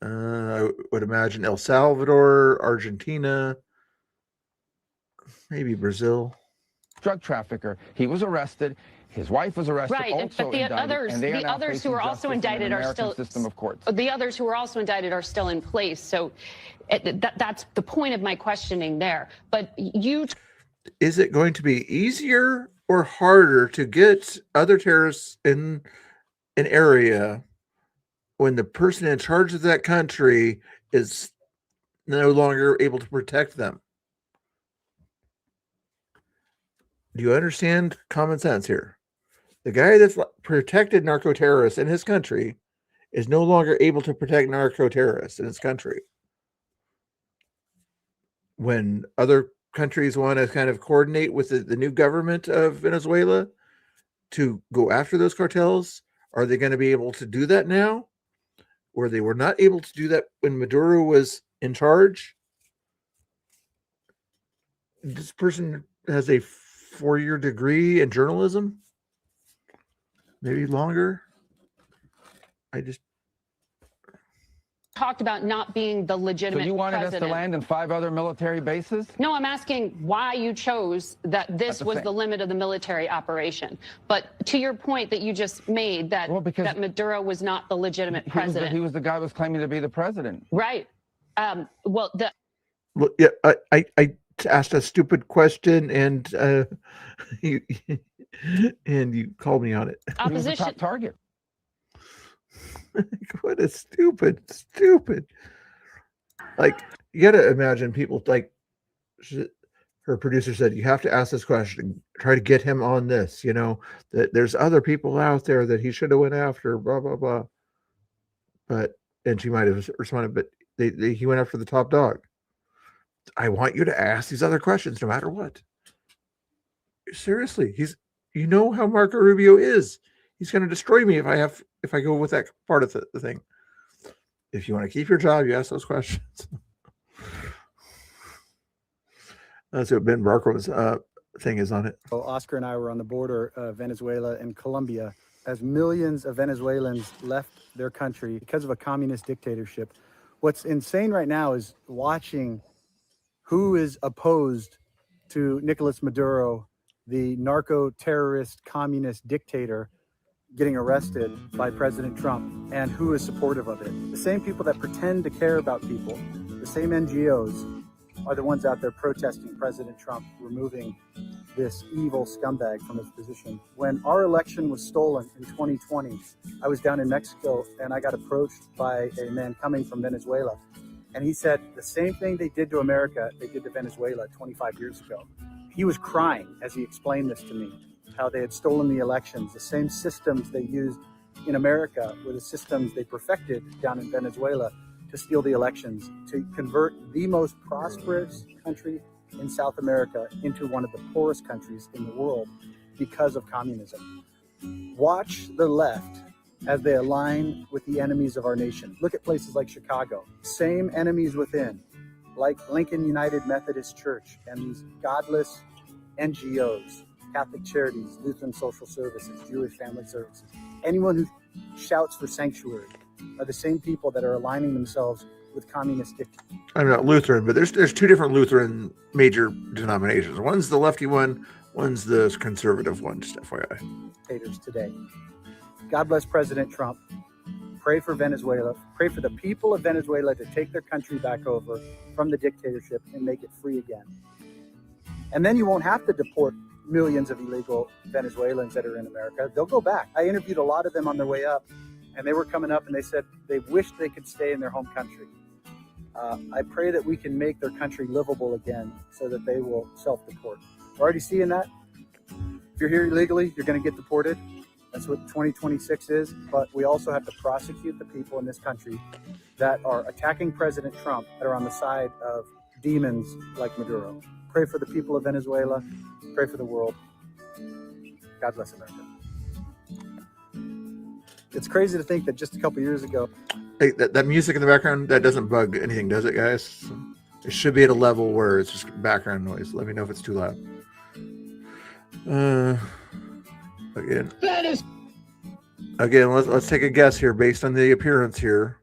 I would imagine El Salvador, Argentina, maybe Brazil. Drug trafficker. He was arrested. His wife was arrested. Right, also but the indicted, others who are also indicted are still system of courts. The others who are also indicted are still in place. So that's the point of my questioning there. But is it going to be easier or harder to get other terrorists in an area when the person in charge of that country is no longer able to protect them? Do you understand common sense here? The guy that's protected narco terrorists in his country is no longer able to protect narco terrorists in his country. When other countries want to kind of coordinate with the new government of Venezuela to go after those cartels, are they going to be able to do that now? Or they were not able to do that when Maduro was in charge? This person has a 4-year degree in journalism, maybe longer. I just talked about not being the legitimate So you wanted president. us to land in 5 other military bases? No, I'm asking why you chose that this was the limit of the military operation. But to your point that you just made, that that Maduro was not the legitimate president. He was the guy who was claiming to be the president. Right. Well, yeah, I asked a stupid question, and you called me on it. He was the top target. What a stupid. Like, you got to imagine people like her producer said, you have to ask this question, try to get him on this, that there's other people out there that he should have went after, blah, blah, blah. And she might have responded, but he went after the top dog. I want you to ask these other questions no matter what. Seriously, how Marco Rubio is. He's going to destroy me if I go with that part of the thing. If you want to keep your job, you ask those questions. That's what Ben Barker's thing is on it. Well, Oscar and I were on the border of Venezuela and Colombia as millions of Venezuelans left their country because of a communist dictatorship. What's insane right now is watching who is opposed to Nicolas Maduro, the narco-terrorist communist dictator, getting arrested by President Trump and who is supportive of it. The same people that pretend to care about people, the same NGOs, are the ones out there protesting President Trump removing this evil scumbag from his position. When our election was stolen in 2020, I was down in Mexico and I got approached by a man coming from Venezuela. And he said the same thing they did to America, they did to Venezuela 25 years ago. He was crying as he explained this to me, how they had stolen the elections. The same systems they used in America were the systems they perfected down in Venezuela to steal the elections, to convert the most prosperous country in South America into one of the poorest countries in the world because of communism. Watch the left as they align with the enemies of our nation. Look at places like Chicago, same enemies within, like Lincoln United Methodist Church and these godless NGOs, Catholic Charities, Lutheran Social Services, Jewish Family Services. Anyone who shouts for sanctuary are the same people that are aligning themselves with communist dictators. I'm not Lutheran, but there's two different Lutheran major denominations. One's the lefty one, one's the conservative one, just FYI. Dictators today. God bless President Trump. Pray for Venezuela. Pray for the people of Venezuela to take their country back over from the dictatorship and make it free again. And then you won't have to deport millions of illegal Venezuelans that are in America. They'll go back. I interviewed a lot of them on their way up, and they were coming up and they said they wished they could stay in their home country. I pray that we can make their country livable again so that they will self-deport. We're already seeing that. If you're here illegally, you're going to get deported. That's what 2026 is. But we also have to prosecute the people in this country that are attacking President Trump, that are on the side of demons like Maduro. Pray for the people of Venezuela. Pray for the world. God bless America. It's crazy to think that just a couple years ago. Hey, that music in the background, that doesn't bug anything, does it, guys? It should be at a level where it's just background noise. Let me know if it's too loud. Again, let's take a guess here based on the appearance here.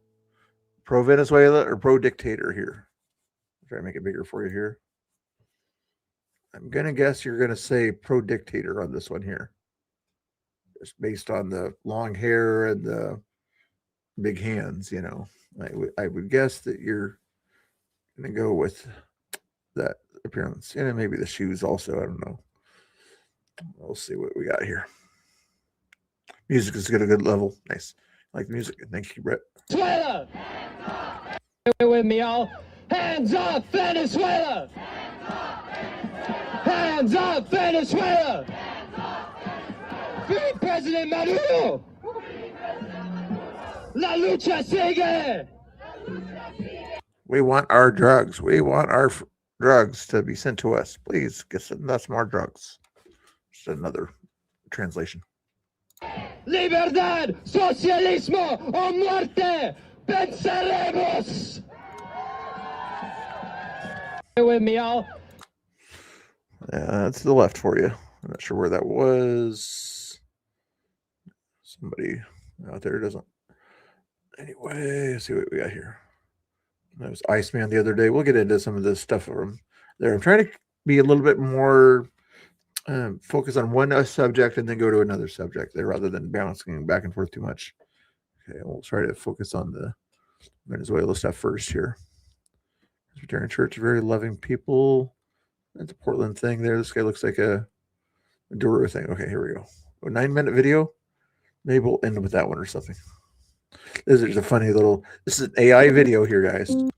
Pro Venezuela or pro dictator here? Try to make it bigger for you here. I'm gonna guess you're gonna say pro dictator on this one here. Just based on the long hair and the big hands, you know. I would guess that you're gonna go with that appearance. And maybe the shoes also, I don't know. We'll see what we got here. Music is at a good level. Nice. I like the music. Thank you, Brett. Venezuela! With me, all. Hands up, Venezuela! Hands up, Venezuela! Free President Maduro! La lucha sigue! We want our drugs. We want our drugs to be sent to us. Please get us more drugs. Just another translation. Libertad, socialismo o muerte, venceremos! With me, all. That's the left for you. I'm not sure where that was. Somebody out there doesn't. Anyway, let's see what we got here. That was Iceman the other day. We'll get into some of this stuff from there. I'm trying to be a little bit more focus on one subject and then go to another subject there rather than bouncing back and forth too much. Okay, we'll try to focus on the Venezuela stuff first here. Presbyterian Church, very loving people. That's a Portland thing there. This guy looks like a Maduro thing. Okay, here we go. A 9-minute video. Maybe we'll end with that one or something. This is a funny little. This is an AI video here, guys. It's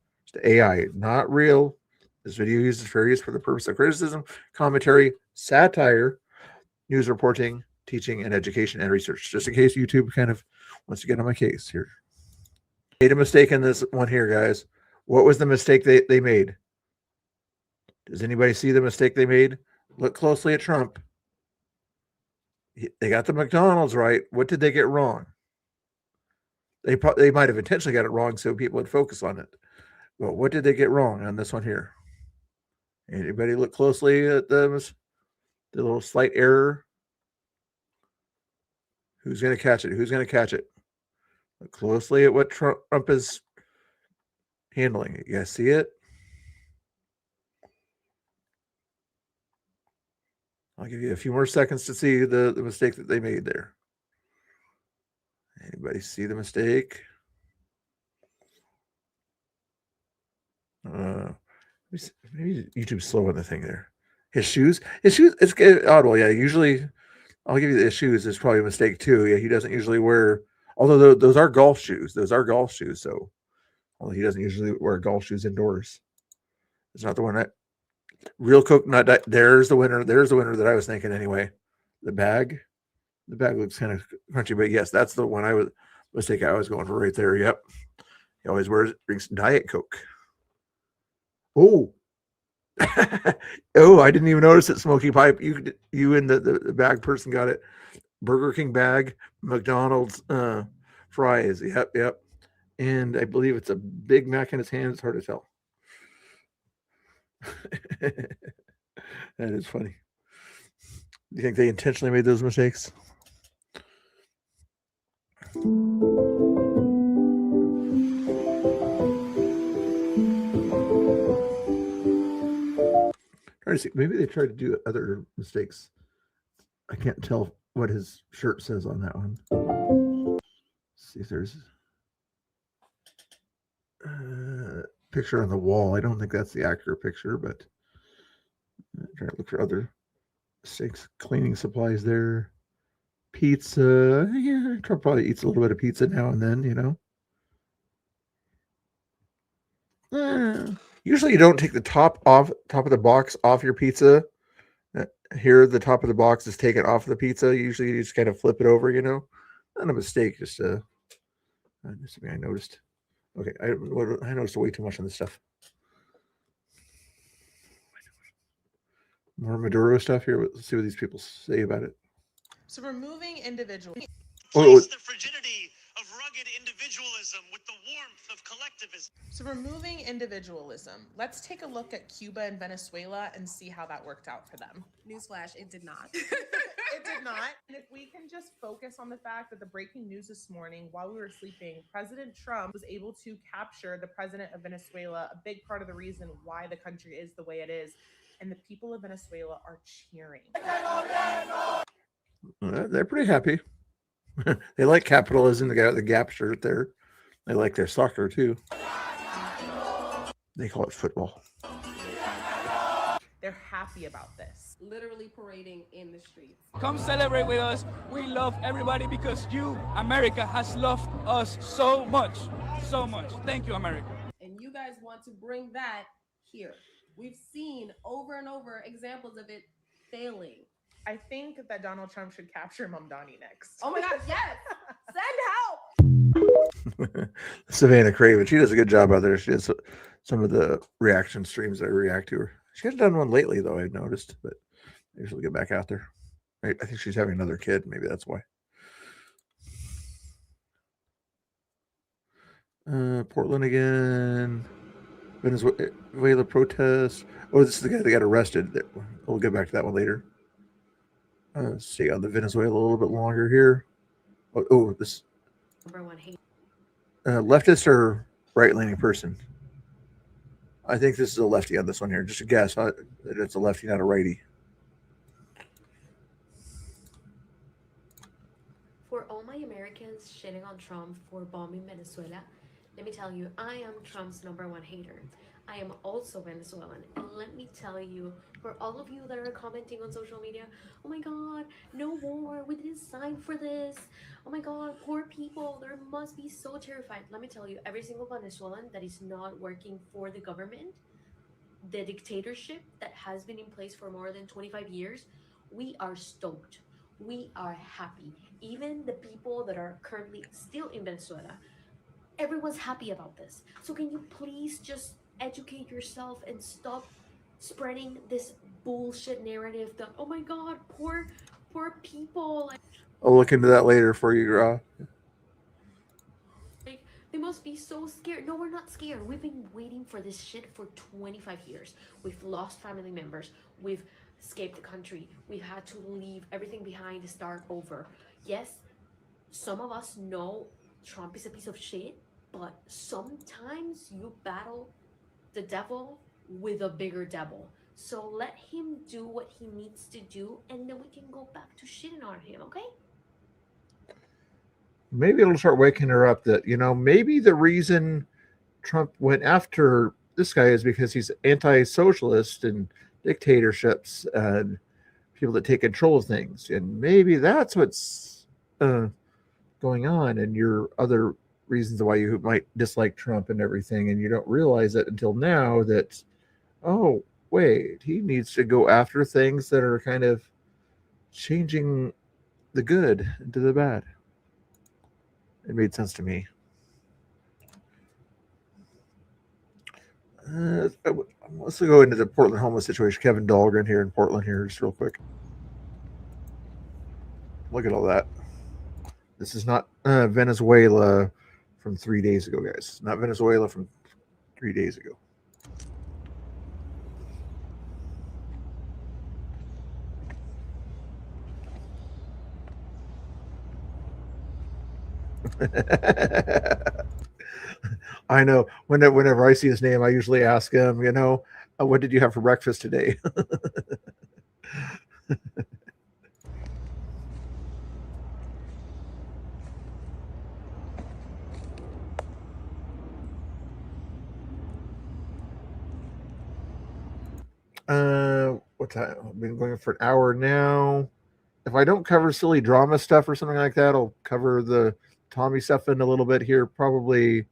AI, not real. This video uses fair use for the purpose of criticism, commentary, satire, news reporting, teaching, and education and research. Just in case YouTube kind of wants to get on my case here. Made a mistake in this one here, guys. What was the mistake they made? Does anybody see the mistake they made? Look closely at Trump. They got the McDonald's right. What did they get wrong? They might have intentionally got it wrong so people would focus on it. But what did they get wrong on this one here? Anybody look closely at the little slight error? Who's going to catch it? Who's going to catch it? Look closely at what Trump is handling. You guys see it? I'll give you a few more seconds to see the mistake that they made there. Anybody see the mistake? Maybe YouTube's slow on the thing there. His shoes. It's audible. Yeah, usually I'll give you the shoes. It's probably a mistake too. Yeah, he doesn't usually wear. Although those are golf shoes. Those are golf shoes. So, although he doesn't usually wear golf shoes indoors. It's not the one that. Real coconut. There's the winner. There's the winner that I was thinking anyway. The bag looks kind of crunchy, but yes, that's the one I was mistaken. I was going for right there. Yep. He always drinks Diet Coke. Oh. Oh, I didn't even notice it. Smoky Pipe. You and the bag person got it. Burger King bag, McDonald's fries. Yep. And I believe it's a Big Mac in his hand. It's hard to tell. That is funny. Do you think they intentionally made those mistakes? Trying to see, maybe they tried to do other mistakes. I can't tell what his shirt says on that one. Let's see if there's a picture on the wall. I don't think that's the accurate picture, but I'm trying to look for other mistakes. Cleaning supplies there. Pizza. Yeah, Trump probably eats a little bit of pizza now and then, you know. Usually you don't take the top of the box off your pizza. Here, the top of the box is taken off the pizza. Usually you just kind of flip it over, you know. Not a mistake, just something I noticed. Okay, I noticed way too much on this stuff. More Maduro stuff here. Let's see what these people say about it. So removing individuals. Replace the frigidity of rugged individualism with the warmth of collectivism. So removing individualism. Let's take a look at Cuba and Venezuela and see how that worked out for them. Newsflash, it did not. It did not. And if we can just focus on the fact that the breaking news this morning, while we were sleeping, President Trump was able to capture the president of Venezuela, a big part of the reason why the country is the way it is. And the people of Venezuela are cheering. They're pretty happy. They like capitalism. They got the Gap shirt there. They like their soccer too. They call it football. They're happy about this. Literally parading in the streets. Come celebrate with us. We love everybody because you, America, has loved us so much. So much. Thank you, America. And you guys want to bring that here. We've seen over and over examples of it failing. I think that Donald Trump should capture Mamdani next. Oh my God, yes! Send help! Savannah Craven. She does a good job out there. She does some of the reaction streams I react to her. She hasn't done one lately, though, I've noticed, but maybe she'll get back out there. I think she's having another kid. Maybe that's why. Portland again. Venezuela protest. Oh, this is the guy that got arrested. We'll get back to that one later. Let's see on the Venezuela a little bit longer here. This Number one hate. Leftist or right-leaning person? I think this is a lefty on this one here. Just a guess. It's a lefty, not a righty. For all my Americans shitting on Trump for bombing Venezuela, let me tell you, I am Trump's #1 hater. I am also Venezuelan. And let me tell you, for all of you that are commenting on social media, oh my God, no war, we didn't sign for this. Oh my God, poor people, they must be so terrified. Let me tell you, every single Venezuelan that is not working for the government, the dictatorship that has been in place for more than 25 years, we are stoked. We are happy. Even the people that are currently still in Venezuela, everyone's happy about this. So can you please just educate yourself and stop spreading this bullshit narrative that, oh my God, poor people. I'll look into that later for you, Like, they must be so scared. No, we're not scared. We've been waiting for this shit for 25 years. We've lost family members. We've escaped the country. We've had to leave everything behind to start over. Yes, some of us know Trump is a piece of shit, but sometimes you battle the devil with a bigger devil. So let him do what he needs to do, and then we can go back to shitting on him, okay? maybe it'll start waking her up that, maybe the reason Trump went after this guy is because he's anti-socialist and dictatorships and people that take control of things. And maybe that's what's going on, and your other reasons why you might dislike Trump and everything. And you don't realize it until now that, oh, wait, he needs to go after things that are kind of changing the good into the bad. It made sense to me. Let's go into the Portland homeless situation. Kevin Dahlgren here in Portland here, just real quick. Look at all that. This is not Venezuela from 3 days ago, guys. Not Venezuela from 3 days ago. I know. Whenever I see his name, I usually ask him, what did you have for breakfast today? What time? I've been going for an hour now. If I don't cover silly drama stuff or something like that, I'll cover the Tommy stuff in a little bit here. Probably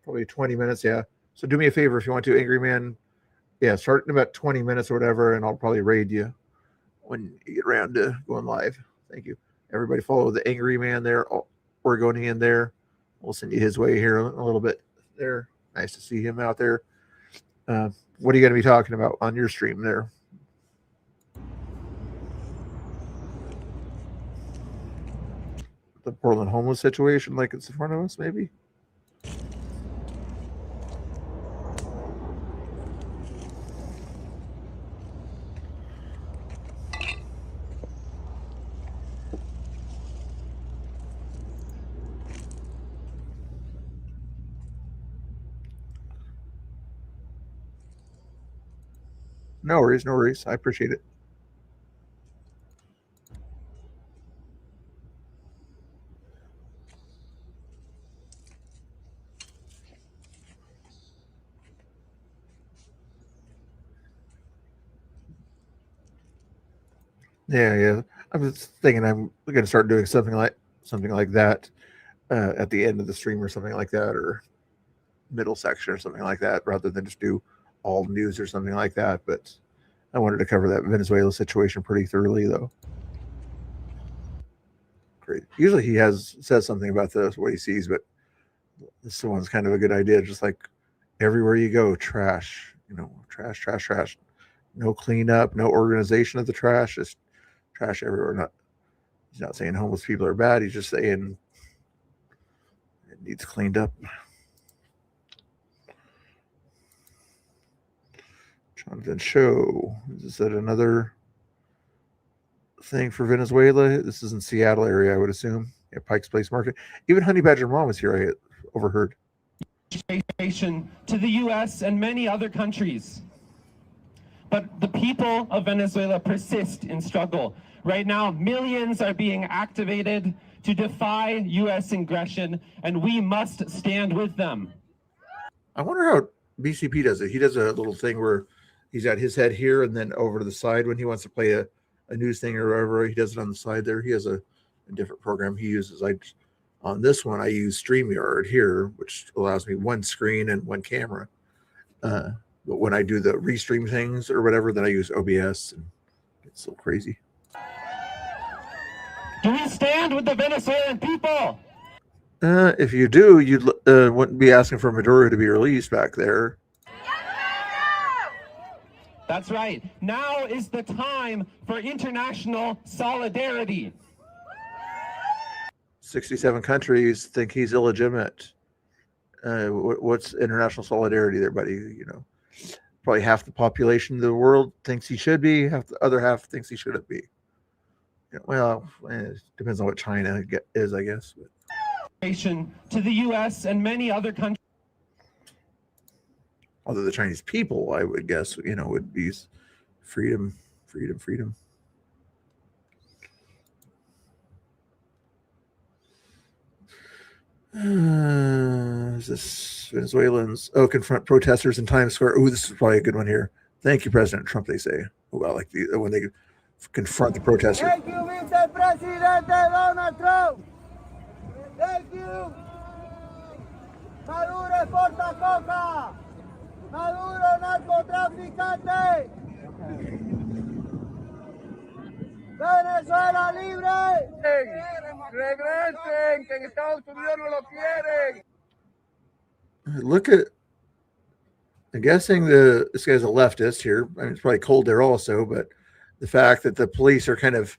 20 minutes. Yeah. So do me a favor if you want to, Angry Man. Yeah, start in about 20 minutes or whatever, and I'll probably raid you when you get around to going live. Thank you. Everybody follow the Angry Man there, Oregonian there. We'll send you his way here a little bit there. Nice to see him out there. What are you going to be talking about on your stream there? The Portland homeless situation, like it's in front of us, maybe? No worries, no worries. I appreciate it. Yeah. I was thinking I'm going to start doing something like that at the end of the stream or something like that, or middle section or something like that, rather than just do all news or something like that. But I wanted to cover that Venezuela situation pretty thoroughly, though. Great. Usually he says something about what he sees, but this one's kind of a good idea. Just like everywhere you go, trash. Trash. No cleanup, no organization of the trash. Just trash everywhere. He's not saying homeless people are bad. He's just saying it needs cleaned up. Jonathan Show. Is that another thing for Venezuela? This is in Seattle area, I would assume. Yeah, Pike's Place Market. Even Honey Badger Mom was here, I overheard. To the U.S. and many other countries. But the people of Venezuela persist in struggle. Right now, millions are being activated to defy U.S. aggression, and we must stand with them. I wonder how BCP does it. He does a little thing where he's got his head here and then over to the side when he wants to play a news thing or whatever. He does it on the side there. He has a different program he uses. On this one, I use StreamYard here, which allows me one screen and one camera. But when I do the restream things or whatever, then I use OBS, and it's so crazy. Do we stand with the Venezuelan people? If you do, you wouldn't be asking for Maduro to be released back there. That's right. Now is the time for international solidarity. 67 countries think he's illegitimate. What's international solidarity there, buddy? Probably half the population of the world thinks he should be, half the other half thinks he shouldn't be. Well, it depends on what China is, I guess. To the U.S. and many other countries. Although the Chinese people, I would guess, would be freedom. Is this Venezuelans? Oh, confront protesters in Times Square. Oh, this is probably a good one here. Thank you, President Trump, they say. Oh, I like when they confront the protesters. Thank you, Mr. President Donald Trump. Thank you. Maduro exporta coca. Maduro narcotraficante. Venezuela libre. Regresen, que en Estados Unidos no lo quieren. Look at, I'm guessing this guy's a leftist here. I mean, it's probably cold there also, but the fact that the police are kind of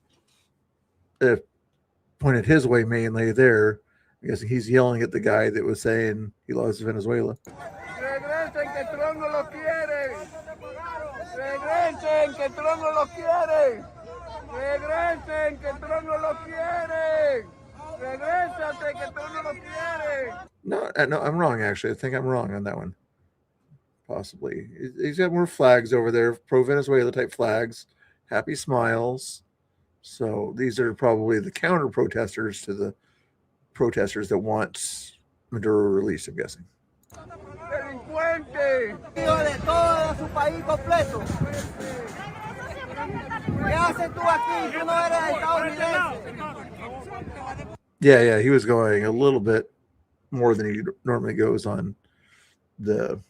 pointed his way mainly there, I'm guessing he's yelling at the guy that was saying he loves Venezuela. Regresen, que Trump no lo quiere. Regresen, que Trump no lo quiere. Regresen, que Trump no lo quiere. Regrésate, que Trump no lo quiere. No, I'm wrong, actually. I think I'm wrong on that one. Possibly. He's got more flags over there, pro-Venezuela type flags, happy smiles. So these are probably the counter-protesters to the protesters that want Maduro released, I'm guessing. Delincuente. De todo su país completo. ¿Qué haces tú aquí? Tú no eres estadounidense. Yeah, he was going a little bit more than he normally goes on the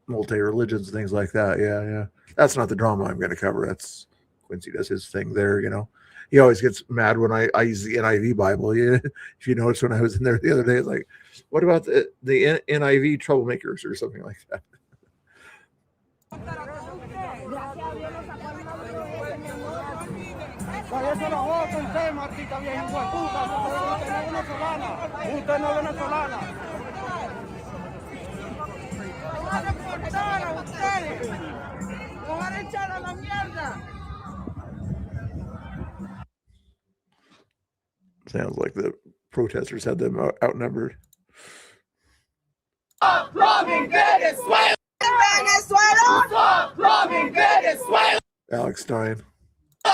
multi-religions and things like that. Yeah. That's not the drama I'm going to cover. That's Quincy does his thing there, you know. He always gets mad when I use the NIV Bible. Yeah, if you notice when I was in there the other day, it's like, what about the NIV troublemakers or something like that? Váyase la voz con usted, Martita vieja hijo de puta, usted no es venezolana, usted no es venezolana. Lo van a exportar a ustedes, lo van a echar a la mierda. Sounds like the protesters had them outnumbered. Stop robbing Venezuela! Venezuela! Stop robbing Venezuela! Alex Stein. No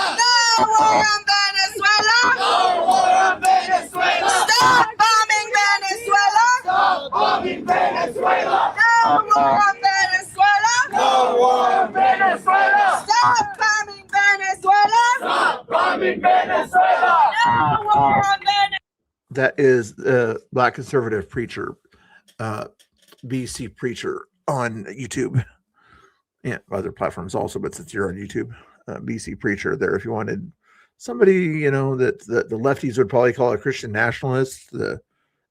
war on Venezuela! No war on Venezuela! Stop bombing Venezuela! Stop bombing Venezuela! No war on Venezuela! No war on Venezuela! Stop bombing Venezuela! Stop bombing Venezuela! No war on Venezuela! That is a black conservative preacher, BC preacher on YouTube. Yeah, other platforms also, but since you're on YouTube, BC preacher there. If you wanted somebody, you know, that the lefties would probably call a Christian nationalist, the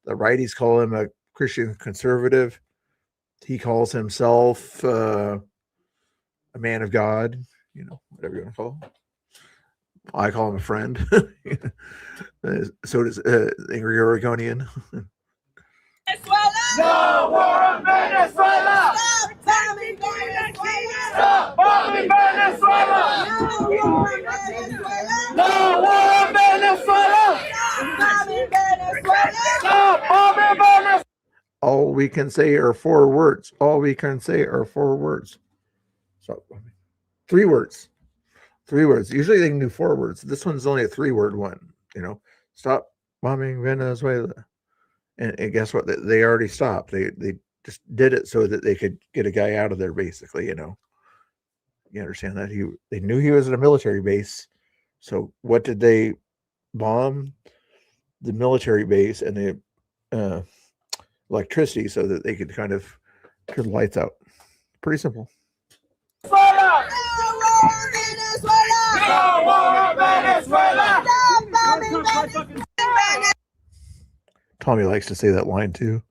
righties call him a Christian conservative. He calls himself a man of God, you know, whatever you want to call him. I call him a friend. So does Angry Oregonian. No war on Venezuela! Stop bombing Venezuela! Stop bombing Venezuela! No war on Venezuela! No war on Venezuela! Stop bombing Venezuela! Stop bombing Venezuela! All we can say are 4 words. All we can say are 4 words. So 3 words. 3 words. Usually they can do 4 words. This one's only a 3-word one. You know, stop bombing Venezuela. And guess what? They already stopped. They just did it so that they could get a guy out of there, basically, you know. You understand that? They knew he was at a military base. So what did they bomb? The military base and the electricity so that they could kind of turn the lights out. Pretty simple. Venezuela! No war on Venezuela! No war on Venezuela! Stop bombing Venezuela! Tommy likes to say that line too.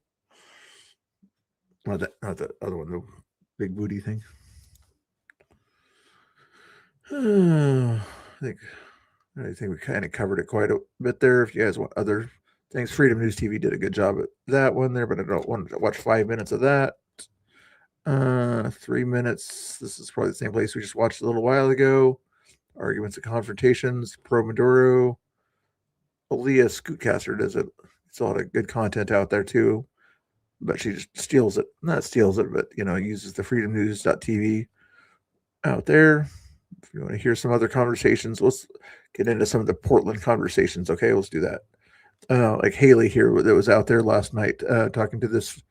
Not the other one, the big booty thing. I think we kind of covered it quite a bit there. If you guys want other things, Freedom News TV did a good job at that one there, but I don't want to watch 5 minutes of that. 3 minutes. This is probably the same place we just watched a little while ago. Arguments and confrontations, pro Maduro. Aaliyah Scootcaster does it. It's a lot of good content out there too, but she just steals it. Not steals it, but you know, uses the freedomnews.tv out there. If you want to hear some other conversations, let's get into some of the Portland conversations. Okay, let's do that. like Haley here that was out there last night talking to this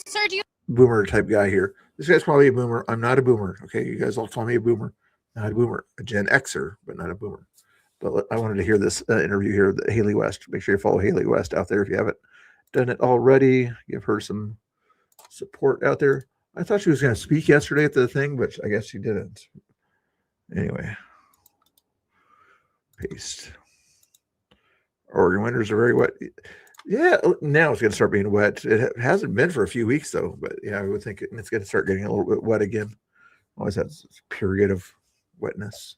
Sir, do you boomer type guy here. This guy's probably a boomer. I'm not a boomer. Okay, you guys all call me a boomer. Not a boomer, a Gen Xer, but not a boomer. But I wanted to hear this interview here with Haley West. Make sure you follow Haley West out there if you haven't done it already. Give her some support out there. I thought she was going to speak yesterday at the thing, but I guess she didn't. Anyway, paste. Oregon winters are very wet. Yeah, now it's going to start being wet. It hasn't been for a few weeks though, but yeah, I would think it's going to start getting a little bit wet again. Always has this period of wetness.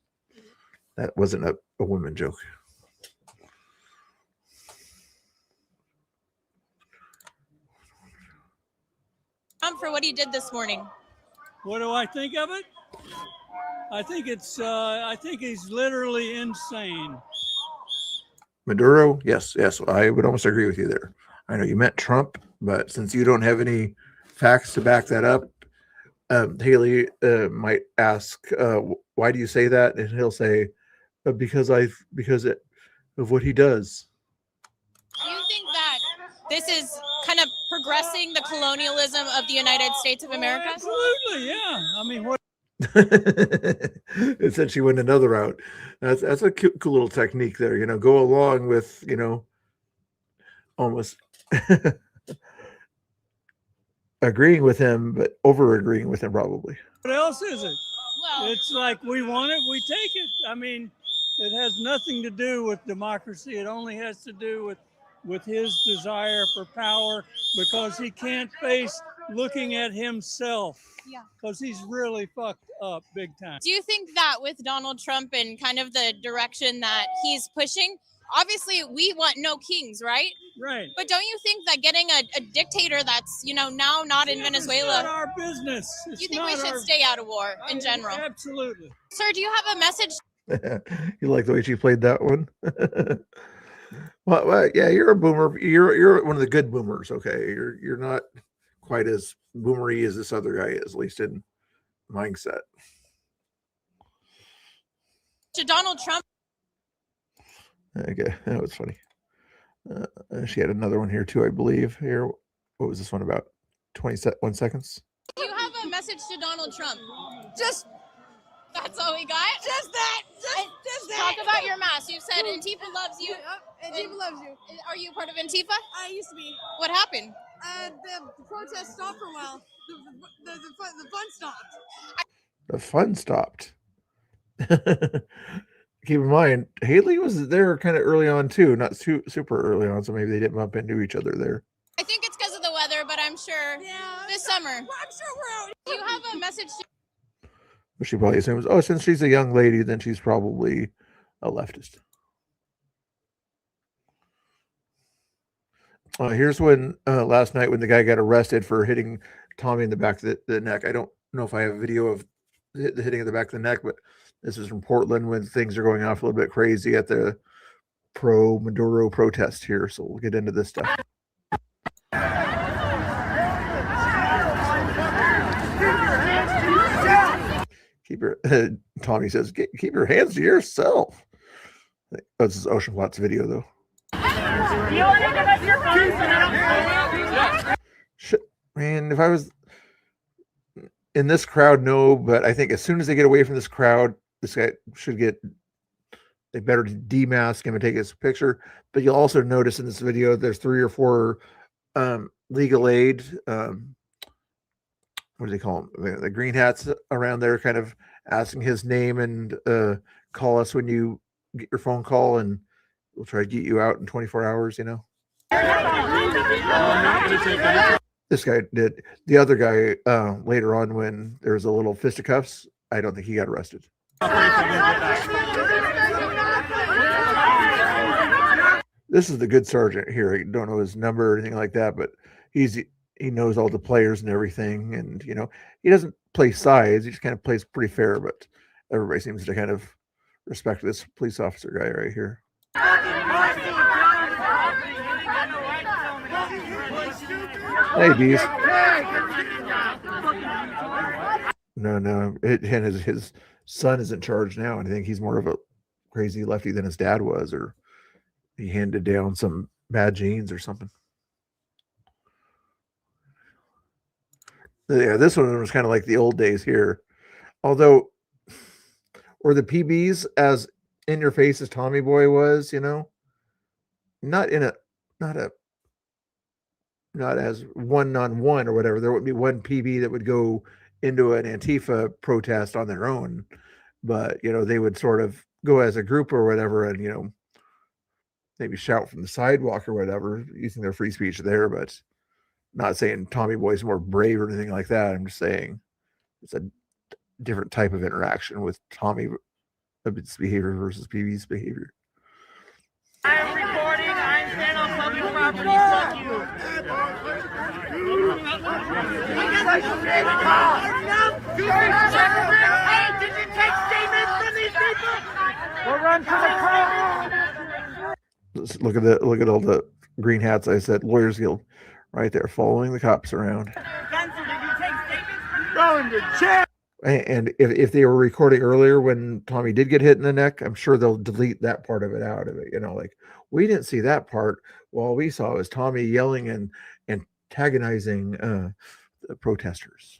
That wasn't a woman joke. for what he did this morning? What do I think of it? I think he's literally insane. Maduro, yes, I would almost agree with you there. I know you meant Trump, but since you don't have any facts to back that up, Haley might ask, "Why do you say that?" And he'll say, "Because of what he does." Do you think that this is kind of progressing the colonialism of the United States of America? Absolutely, yeah. I mean, what? It said she went another route. That's a cool little technique there. You know, go along with, almost agreeing with him, but over agreeing with him probably. What else is it? Well, it's like we want it, we take it. I mean, it has nothing to do with democracy. It only has to do with his desire for power, because he can't face looking at himself. Yeah. Because he's really fucked up big time. Do you think that with Donald Trump and kind of the direction that he's pushing, obviously we want no kings, right? Right. But don't you think that getting a dictator that's, now not in Venezuela. It's not our business. You think we should stay out of war in general? Absolutely. Sir, do you have a message? You like the way she played that one? Well, yeah, you're a boomer. You're one of the good boomers. Okay, you're not quite as boomery as this other guy is, at least in mindset. To Donald Trump. Okay, that was funny. She had another one here too, I believe. Here, what was this one about? 21 seconds. Do you have a message to Donald Trump? That's all we got? Just that. Just that. Talk about your mask. You said Antifa loves you. Antifa loves you. Are you part of Antifa? I used to be. What happened? The protest stopped for a while. The fun stopped. The fun stopped. Keep in mind, Haley was there kind of early on too, not super early on, so maybe they didn't bump into each other there. I think it's because of the weather, but I'm sure this summer. Well, I'm sure we're out. Do you have a message to But she probably assumes, oh, since she's a young lady, then she's probably a leftist. Here's when last night when the guy got arrested for hitting Tommy in the back of the neck. I don't know if I have a video of the hitting in the back of the neck, but this is from Portland when things are going off a little bit crazy at the pro-Maduro protest here. So we'll get into this stuff. Keep your Tommy says, keep your hands to yourself. This is Ocean Flats video though. Shit, man, if I was in this crowd, no, but I think as soon as they get away from this crowd, this guy should they better demask him and take his picture. But you'll also notice in this video, there's 3 or 4 legal aid, what do they call them? The green hats around there kind of asking his name and call us when you get your phone call, and we'll try to get you out in 24 hours, This guy did. The other guy, later on when there was a little fisticuffs, I don't think he got arrested. This is the good sergeant here. I don't know his number or anything like that, but he knows all the players and everything, and he doesn't play sides. He just kind of plays pretty fair, but everybody seems to kind of respect this police officer guy right here. Hey, bees. No. And his son is in charge now, and I think he's more of a crazy lefty than his dad was, or he handed down some bad genes or something. Yeah, this one was kind of like the old days here. Although, or the PBs as in your face as Tommy Boy was, you know, not as 1-on-1 or whatever. There would be one PB that would go into an Antifa protest on their own, but you know, they would sort of go as a group or whatever, and you know, maybe shout from the sidewalk or whatever, using their free speech there, but not saying Tommy Boy's more brave or anything like that. I'm just saying it's a different type of interaction with Tommy's behavior versus PB's behavior. I am recording. I am standing on public property. Fuck you. Hey, did you take statements from these people? We'll run to the car. Look at all the green hats. I said Lawyers Guild right there, following the cops around. Going to jail. And if they were recording earlier when Tommy did get hit in the neck, I'm sure they'll delete that part of it out of it. You know, like, we didn't see that part. All we saw was Tommy yelling and antagonizing the protesters.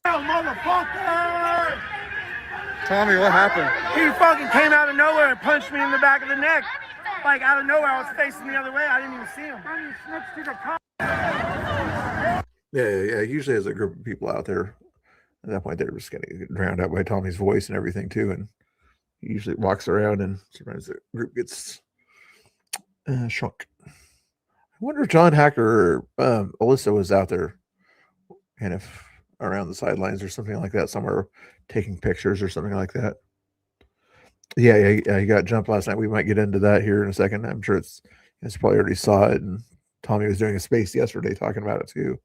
Motherfucker! Tommy, what happened? He fucking came out of nowhere and punched me in the back of the neck. Like, out of nowhere, I was facing the other way. I didn't even see him. I snitched to the cop. Yeah. Usually there's a group of people out there. At that point, they're just getting drowned out by Tommy's voice and everything too. And he usually walks around, and sometimes the group gets shrunk. I wonder if John Hacker or Alyssa was out there, kind of around the sidelines or something like that, somewhere taking pictures or something like that. Yeah, he got jumped last night. We might get into that here in a second. I'm sure it's probably already saw it, and Tommy was doing a space yesterday talking about it too.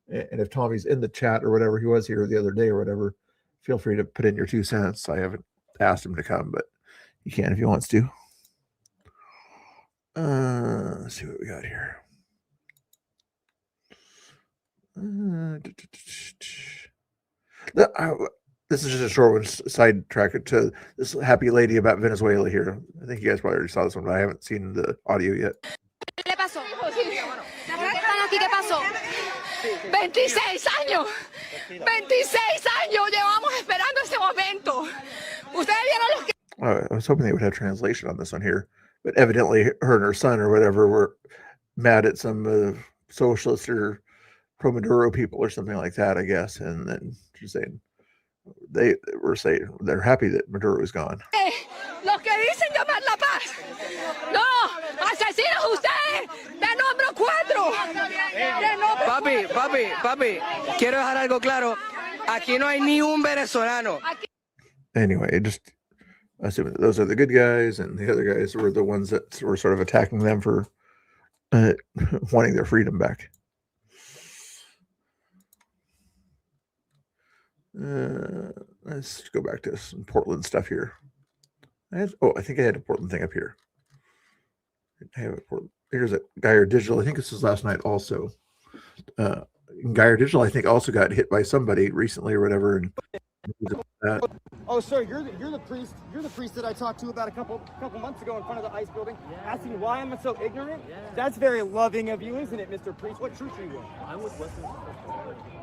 And if Tommy's in the chat or whatever, he was here the other day or whatever, feel free to put in your 2 cents. I haven't asked him to come, but he can if he wants to. Let's see what we got here. This is just a short one, sidetrack it to this happy lady about Venezuela here. I think you guys probably already saw this one, but I haven't seen the audio yet. ¿Qué pasó? ¿Qué pasó? 26 años. 26 años llevamos esperando ese momento. Ustedes vieron los que... I was hoping they would have translation on this one here, but evidently her and her son or whatever were mad at some socialist or pro-Maduro people or something like that, I guess. And then she's saying they were saying they're happy that Maduro is gone. Los que dicen llamar la paz. No, asesinos ustedes de número 4. Papi, quiero dejar algo claro. Aquí no hay ni un venezolano. Anyway, just assuming that those are the good guys and the other guys were the ones that were sort of attacking them for wanting their freedom back. Let's go back to some Portland stuff here. I think I had a Portland thing up here. I have a Portland. Here's a Geyer Digital. I think this was last night also. Geyer Digital, I think, also got hit by somebody recently or whatever. And Oh, sir, you're the priest. You're the priest that I talked to about a couple months ago in front of the ICE building, asking why I'm so ignorant. That's very loving of you, isn't it, Mr. Priest? What church are you in? I'm with Westminster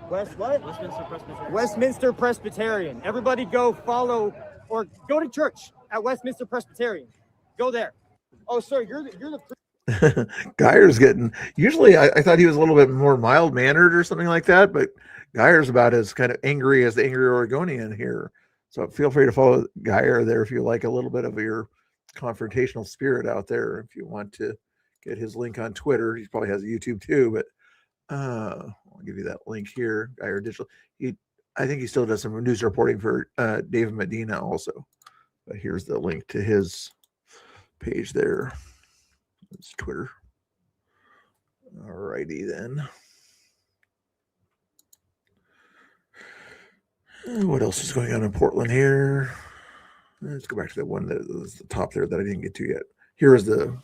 Presbyterian. Westminster Presbyterian. Westminster Presbyterian. Everybody go follow or go to church at Westminster Presbyterian. Go there. Oh, sir, you're the priest. Geyer's getting, usually I thought he was a little bit more mild-mannered or something like that, but Geyer's about as kind of angry as the angry Oregonian here. So feel free to follow Geyer there if you like a little bit of your confrontational spirit out there. If you want to get his link on Twitter, he probably has a YouTube too, but I'll give you that link here. Geyer Digital. I think he still does some news reporting for David Medina also. But here's the link to his page there. It's Twitter. Alrighty then. What else is going on in Portland here? Let's go back to the one that was the top there that I didn't get to yet. Here is the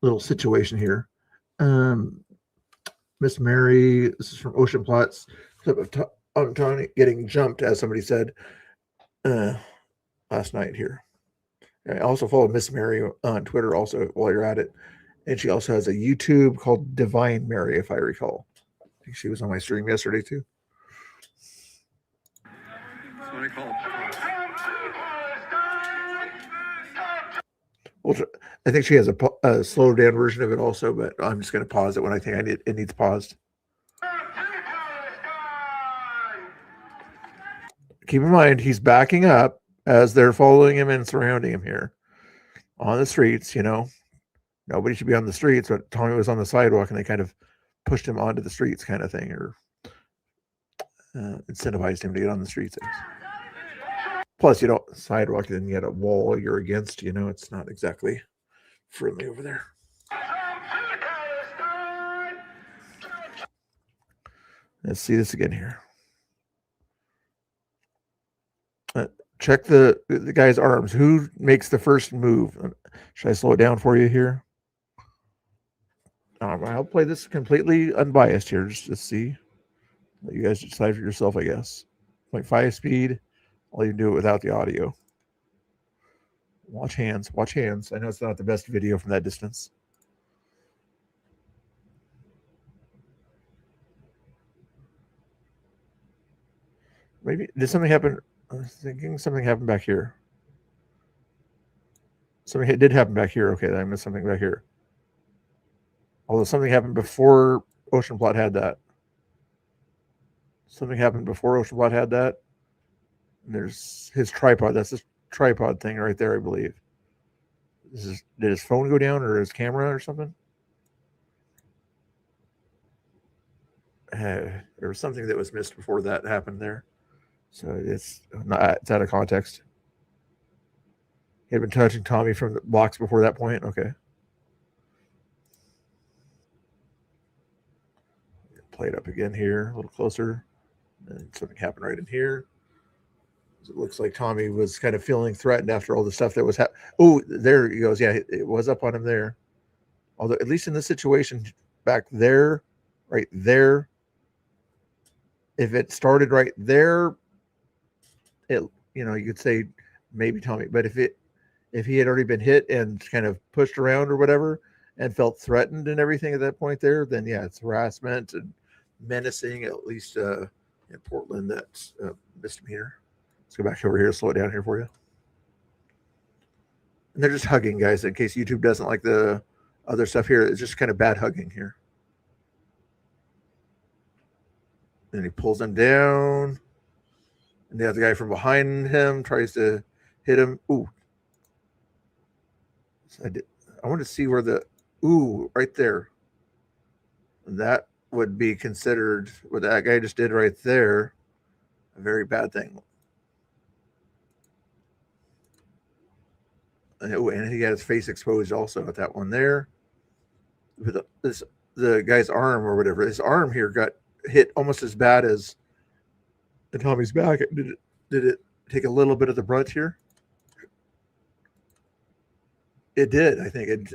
little situation here. Miss Mary, this is from Ocean Plots. I'm getting jumped, as somebody said last night here. I also follow Miss Mary on Twitter also while you're at it. And she also has a YouTube called Divine Mary, if I recall. I think she was on my stream yesterday too. That's what I call it. Well, I think she has a slowed down version of it also, but I'm just going to pause it when I think it needs paused. Keep in mind, he's backing up as they're following him and surrounding him here on the streets. You know, nobody should be on the streets, but Tommy was on the sidewalk and they kind of pushed him onto the streets kind of thing, or incentivized him to get on the streets. Plus, you don't sidewalk, then you got a wall you're against. You know, it's not exactly friendly over there. Let's see this again here. Check the guy's arms. Who makes the first move? Should I slow it down for you here? I'll play this completely unbiased here, just to see. Let you guys decide for yourself, I guess. 0.5 speed. I'll even do it without the audio. Watch hands. Watch hands. I know it's not the best video from that distance. Maybe did something happen? I was thinking something happened back here. Something did happen back here. Okay, I missed something back here. Although something happened before Oceanplot had that. Something happened before Oceanplot had that. And there's his tripod. That's his tripod thing right there, I believe. Did his phone go down or his camera or something? There was something that was missed before that happened there. So it's out of context. He had been touching Tommy from the blocks before that point. Okay. Play it up again here, a little closer. And something happened right in here. It looks like Tommy was kind of feeling threatened after all the stuff that was happening. Oh, there he goes. Yeah, it was up on him there. Although, at least in this situation back there, right there, if it started right there, it, you know, you could say maybe Tommy. But if he had already been hit and kind of pushed around or whatever and felt threatened and everything at that point there, then yeah, it's harassment and menacing. At least in Portland, that's misdemeanor. Let's go back over here, slow it down here for you. And they're just hugging, guys, in case YouTube doesn't like the other stuff here. It's just kind of bad hugging here. And he pulls him down. And the other guy from behind him tries to hit him. Ooh. So I want to see where the, ooh, right there. That would be considered, what that guy just did right there, a very bad thing. And he got his face exposed also at that one there. With the guy's arm or whatever, his arm here got hit almost as bad as the Tommy's back. Did it take a little bit of the brunt here? It did, I think.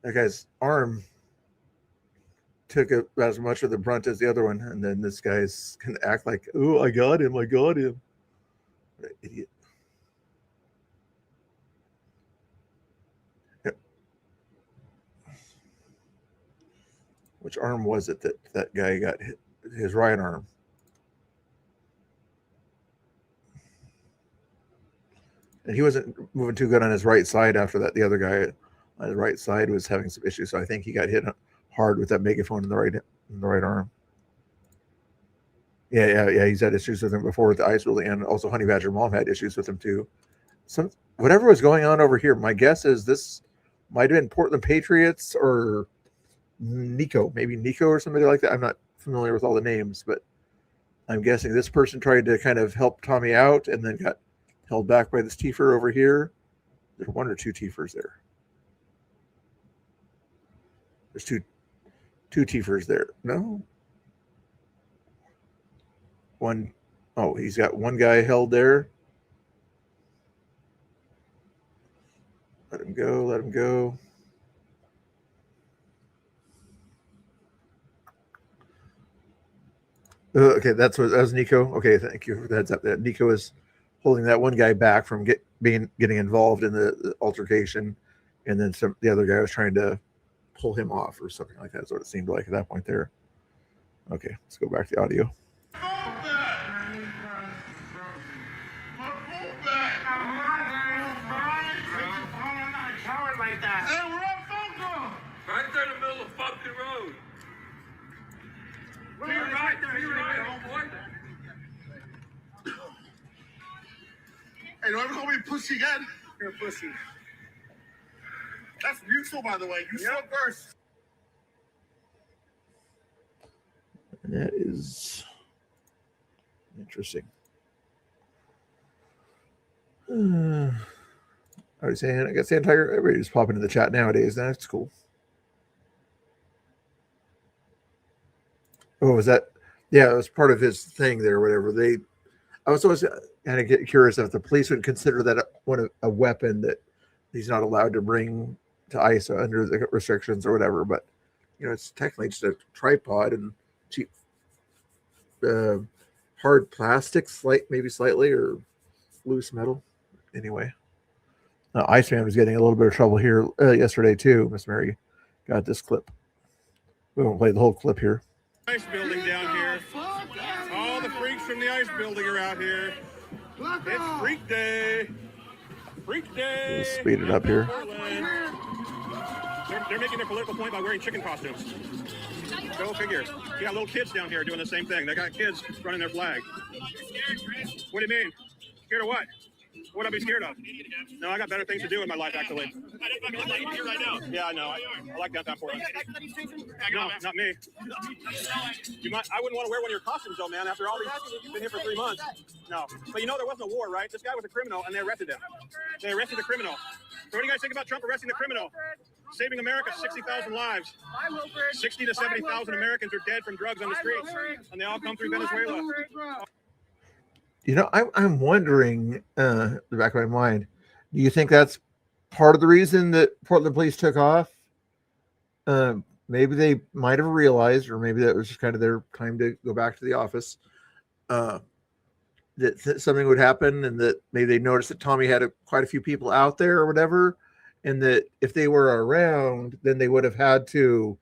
That guy's arm took about as much of the brunt as the other one, and then this guy's gonna act like, "Oh, I got him! I got him!" Idiot. Which arm was it that guy got hit? His right arm. And he wasn't moving too good on his right side after that. The other guy on his right side was having some issues, so I think he got hit hard with that megaphone in the right arm. Yeah. He's had issues with him before with the ice building, and also Honey Badger Mom had issues with him too. Whatever was going on over here, my guess is this might have been Portland Patriots or Nico, maybe Nico or somebody like that. I'm not familiar with all the names, but I'm guessing this person tried to kind of help Tommy out and then got held back by this Tifer over here. There's one or two Tifers there. There's two Tifers there. No. One. Oh, he's got one guy held there. Let him go. Let him go. Okay, that was Nico. Okay, thank you for the heads up. That Nico is holding that one guy back from getting involved in the altercation, and then the other guy was trying to pull him off or something like that. That's what it seemed like at that point there. Okay, let's go back to the audio. Like that. Hey, we're on Falco! Right there in the middle of the fucking road. You're right there, you're right, homeboy. Hey, don't ever call me a pussy again. You're a pussy. That's mutual, by the way. You spoke first. That is interesting. I was saying, I guess the entire everybody's popping in the chat nowadays. That's cool. Oh, was that? Yeah, it was part of his thing there, or whatever. I was always kind of get curious if the police would consider that a weapon that he's not allowed to bring to ICE under the restrictions or whatever. But it's technically just a tripod and cheap, hard plastic, maybe slightly, or loose metal. Anyway. Iceman was getting a little bit of trouble here yesterday too. Miss Mary got this clip. We won't play the whole clip here. Ice building down here. All the freaks from the ice building are out here. It's freak day. Freak day. We'll speed it up here. They're making their political point by wearing chicken costumes. Go figure. You got little kids down here doing the same thing. They got kids running their flag. What do you mean? Scared of what? What would I be scared of? No, I got better things to do in my life, actually. Right now. Yeah, I know. I like downtown Portland. No, not me. I wouldn't want to wear one of your costumes, though, man, after all these. You've been here for 3 months. No. But there wasn't a war, right? This guy was a criminal, and they arrested him. They arrested the criminal. So what do you guys think about Trump arresting the criminal? Saving America 60,000 lives. 60 to 70,000 Americans are dead from drugs on the streets, and they all come through Venezuela. I'm wondering, the back of my mind, do you think that's part of the reason that Portland police took off? Maybe they might have realized, or maybe that was just kind of their time to go back to the office, that something would happen, and that maybe they noticed that Tommy had quite a few people out there or whatever, and that if they were around, then they would have had to,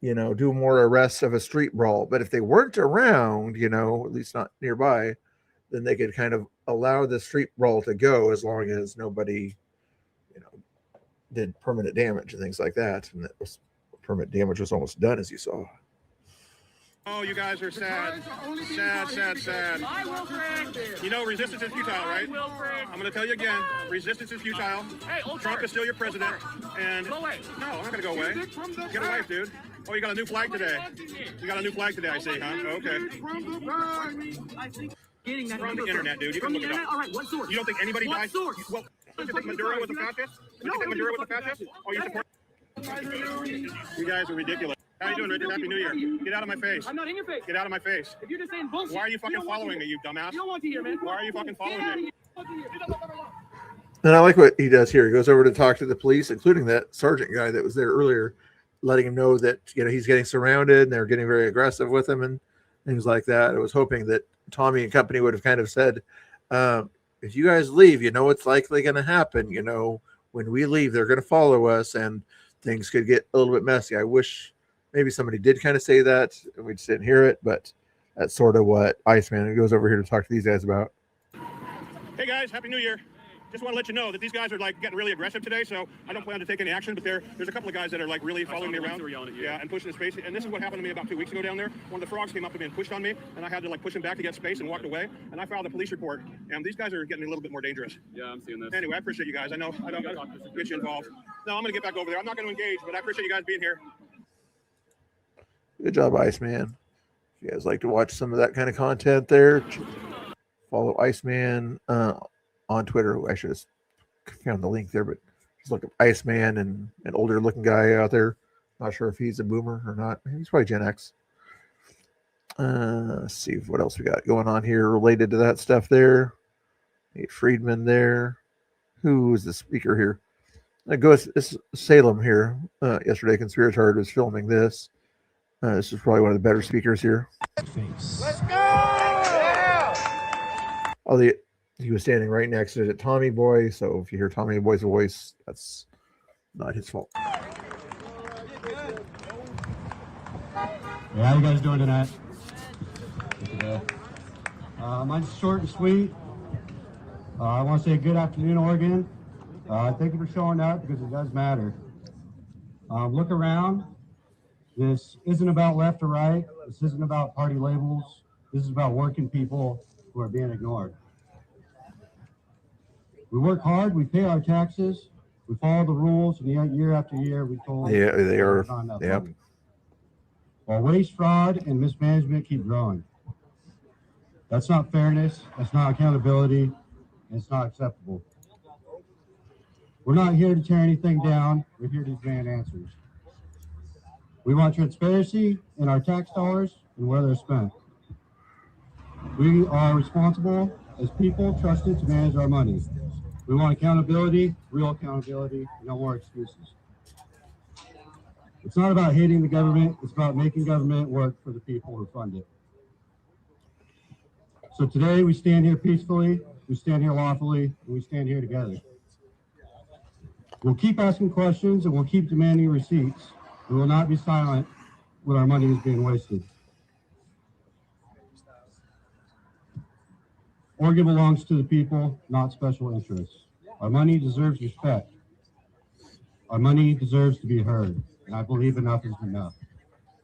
do more arrests of a street brawl. But if they weren't around, at least not nearby, then they could kind of allow the street brawl to go as long as nobody, did permanent damage and things like that. And permanent damage was almost done, as you saw. Oh, you guys are sad. Sad. Resistance is futile, right? I'm going to tell you again, resistance is futile. Trump is still your president. And no, I'm not going to go away. Get a life, dude. Oh, you got a new flag today. I see, huh? Okay. From the internet, dude. You can look it up. All right, what source? You don't think anybody died? Well, don't you think Maduro was a fascist? Don't you think Maduro was a fascist? Oh, you support? You guys are ridiculous. How you doing, Richard? Happy New Year. Get out of my face. I'm not in your face. Get out of my face. If you're just saying bullshit. Why are you fucking following me, you dumbass? You don't want to hear, man. Why are you fucking following me? And I like what he does here. He goes over to talk to the police, including that sergeant guy that was there earlier, letting him know that he's getting surrounded and they're getting very aggressive with him and things like that. I was hoping that Tommy and company would have kind of said, if you guys leave, what's likely going to happen. When we leave, they're going to follow us and things could get a little bit messy. I wish maybe somebody did kind of say that. We just didn't hear it, but that's sort of what Iceman goes over here to talk to these guys about. Hey guys, Happy New Year. Just want to let you know that these guys are getting really aggressive today, so I don't plan to take any action, but there's a couple of guys that are really following me around. Yeah, and pushing the space. And this is what happened to me about 2 weeks ago down there. One of the frogs came up to me and pushed on me, and I had to push him back to get space and walked away. And I filed a police report, and these guys are getting a little bit more dangerous. Yeah, I'm seeing this. Anyway, I appreciate you guys. I know I don't get you involved. No, I'm going to get back over there. I'm not going to engage, but I appreciate you guys being here. Good job, Iceman. If you guys like to watch some of that kind of content there, follow Iceman on Twitter. I should have found the link there, but just look up Iceman and an older looking guy out there. Not sure if he's a boomer or not. He's probably Gen X. Let's see what else we got going on here related to that stuff there. Nate Friedman there. Who is the speaker here? It's Salem here. Yesterday, Conspiratard was filming this. This is probably one of the better speakers here. Let's go! He was standing right next to Tommy Boy, so if you hear Tommy Boy's voice, that's not his fault. Hey, how you guys doing tonight? Mine's short and sweet. I want to say good afternoon, Oregon. Thank you for showing up because it does matter. Look around. This isn't about left or right. This isn't about party labels. This is about working people who are being ignored. We work hard. We pay our taxes. We follow the rules, and yet year after year we told Yeah, they are. Yep. While waste, fraud, and mismanagement keep growing. That's not fairness. That's not accountability. And it's not acceptable. We're not here to tear anything down. We're here to demand answers. We want transparency in our tax dollars and where they're spent. We are responsible as people trusted to manage our money. We want accountability, real accountability, no more excuses. It's not about hating the government, it's about making government work for the people who fund it. So today we stand here peacefully, we stand here lawfully, and we stand here together. We'll keep asking questions and we'll keep demanding receipts. We will not be silent when our money is being wasted. Oregon belongs to the people, not special interests. Our money deserves respect. Our money deserves to be heard. And I believe enough is enough.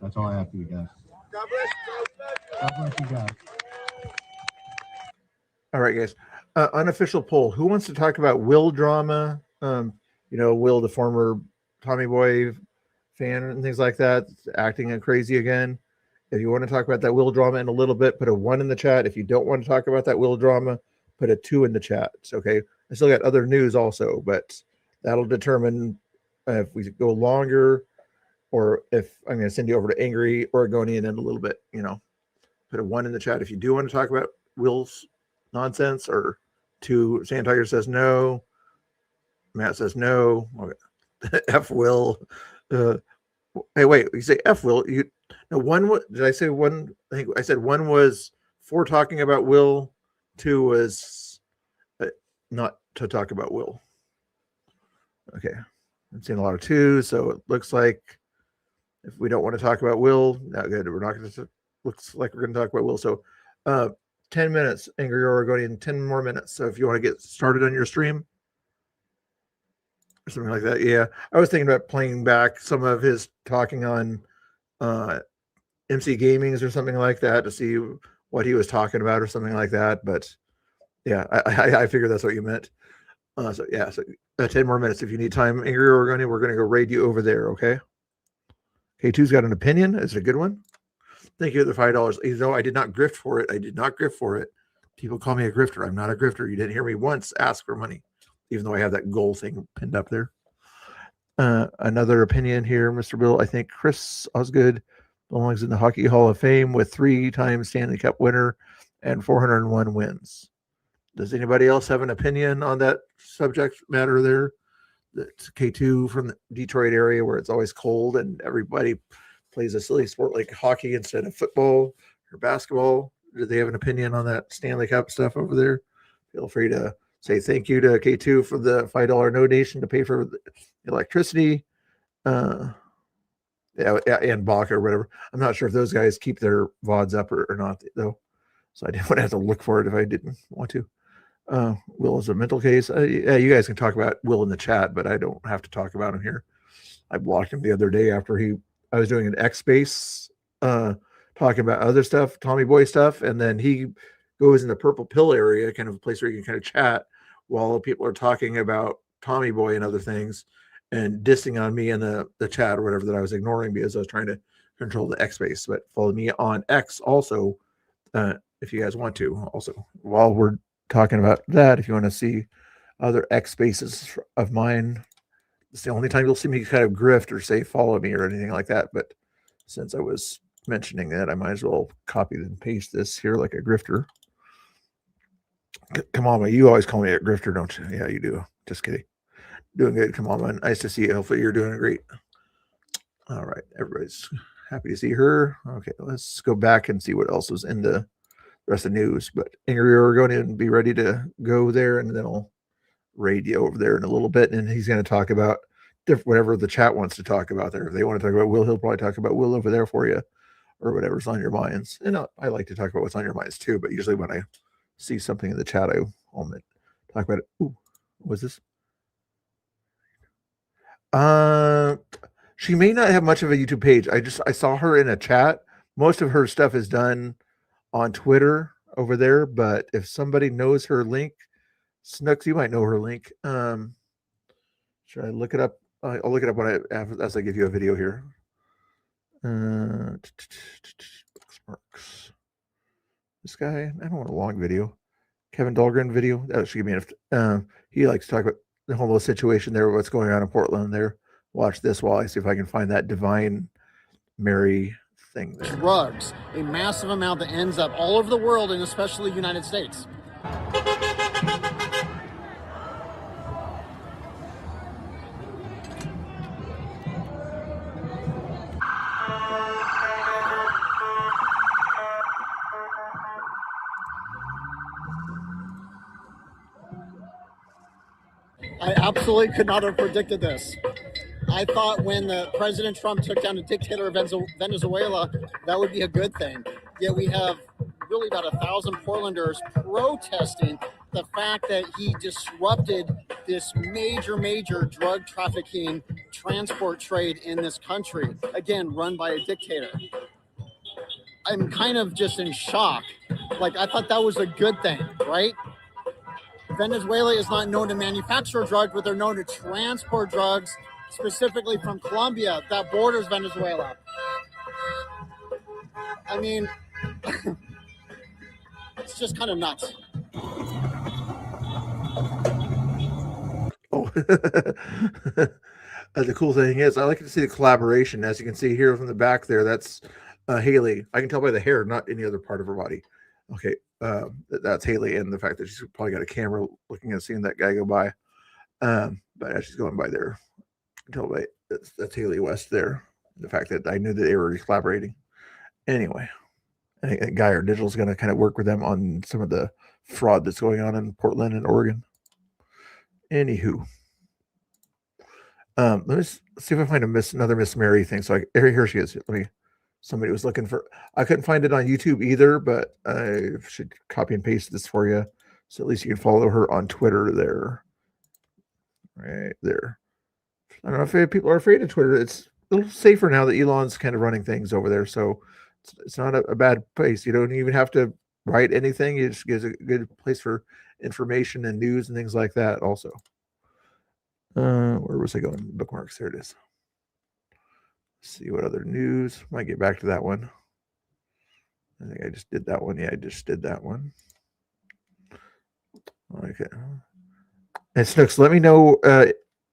That's all I have for you guys. God bless you guys. All right, guys. Unofficial poll. Who wants to talk about Will drama? Will, the former Tommy Boy fan and things like that, acting crazy again. If you want to talk about that Will drama in a little bit, put a 1 in the chat. If you don't want to talk about that Will drama, put a 2 in the chat. Okay. I still got other news also, but that'll determine if we go longer or if I'm going to send you over to Angry Oregonian in a little bit. Put a 1 in the chat if you do want to talk about Will's nonsense, or 2. Sand Tiger says no. Matt says no. Okay. F Will. Hey, wait. You say F Will? One. Did I say 1? I think I said 1 was for talking about Will. 2 was not to talk about Will. Okay. I'm seeing a lot of 2s, so it looks like if we don't want to talk about Will, not good. We're not going to. Looks like we're going to talk about Will. So, 10 minutes, Angry Oregonian, 10 more minutes. So if you want to get started on your stream or something like that. Yeah. I was thinking about playing back some of his talking on MC Gamings or something like that to see what he was talking about or something like that. But yeah, I figured that's what you meant. So 10 more minutes. If you need time, Angry Oregonian, we're going to go raid you over there. Okay. K2's got an opinion. Is it a good one? Thank you for the $5. I did not grift for it. I did not grift for it. People call me a grifter. I'm not a grifter. You didn't hear me once ask for money, even though I have that goal thing pinned up there. Another opinion here, Mr. Bill. I think Chris Osgood belongs in the Hockey Hall of Fame with 3-time Stanley Cup winner and 401 wins. Does anybody else have an opinion on that subject matter there? That's K2 from the Detroit area where it's always cold and everybody plays a silly sport like hockey instead of football or basketball. Do they have an opinion on that Stanley Cup stuff over there? Feel free to say thank you to K2 for the $5 donation to pay for the electricity. And Bach or whatever. I'm not sure if those guys keep their VODs up or not, though. So I didn't have to look for it if I didn't want to. Will is a mental case. Yeah, you guys can talk about Will in the chat, but I don't have to talk about him here. I blocked him the other day after I was doing an X Space talking about other stuff, Tommy Boy stuff, and then he goes in the purple pill area, kind of a place where you can kind of chat while people are talking about Tommy Boy and other things and dissing on me in the chat or whatever that I was ignoring because I was trying to control the X Space. But follow me on X also if you guys want to. Also, while we're talking about that, if you want to see other X Spaces of mine, it's the only time you'll see me kind of grift or say follow me or anything like that. But since I was mentioning that, I might as well copy and paste this here like a grifter. Come on, man. You always call me a grifter, don't you? Yeah, you do. Just kidding. Doing good. Come on, man. Nice to see you. Hopefully you're doing great. All right. Everybody's happy to see her. Okay, let's go back and see what else was in the rest of the news. But Angry Oregonian, be ready to go there, and then I'll raid you over there in a little bit. And he's going to talk about whatever the chat wants to talk about there. If they want to talk about Will, he'll probably talk about Will over there for you, or whatever's on your minds. And I like to talk about what's on your minds too, but usually when I see something in the chat, I'll talk about it. Ooh, what was this? She may not have much of a YouTube page. I saw her in a chat. Most of her stuff is done on Twitter over there, but if somebody knows her link, Snooks, you might know her link. Should I look it up? I'll look it up as I give you a video here. This guy, I don't want a long video. Kevin Dahlgren video. That should give me he likes to talk about the homeless situation there, what's going on in Portland there. Watch this while I see if I can find that Divine Mary thing there. Drugs, a massive amount that ends up all over the world and especially the United States. I absolutely could not have predicted this. I thought when President Trump took down the dictator of Venezuela, that would be a good thing. Yet we have really about 1,000 Portlanders protesting the fact that he disrupted this major drug trafficking transport trade in this country, again, run by a dictator. I'm kind of just in shock. Like, I thought that was a good thing, right? Venezuela is not known to manufacture drugs, but they're known to transport drugs, specifically from Colombia that borders Venezuela. I mean, it's just kind of nuts. Oh, the cool thing is, I like to see the collaboration. As you can see here from the back there, that's Haley. I can tell by the hair, not any other part of her body. Okay, that's Haley, and the fact that she's probably got a camera looking and seeing that guy go by. But as she's going by there, I can tell by that's Haley West there. The fact that I knew that they were collaborating. Anyway, I think Guy or Digital is going to kind of work with them on some of the fraud that's going on in Portland and Oregon. Anywho, let me see if I find another Miss Mary thing. So here she is. Somebody was looking for. I couldn't find it on YouTube either, but I should copy and paste this for you, so at least you can follow her on Twitter there. Right there. I don't know if people are afraid of Twitter. It's a little safer now that Elon's kind of running things over there, so it's not a bad place. You don't even have to write anything. It just gives a good place for information and news and things like that also. Where was I going? Bookmarks. There it is. Let's see what other news. Might get back to that one. I think I just did that one. Yeah, I just did that one. Okay. And Snooks, let me know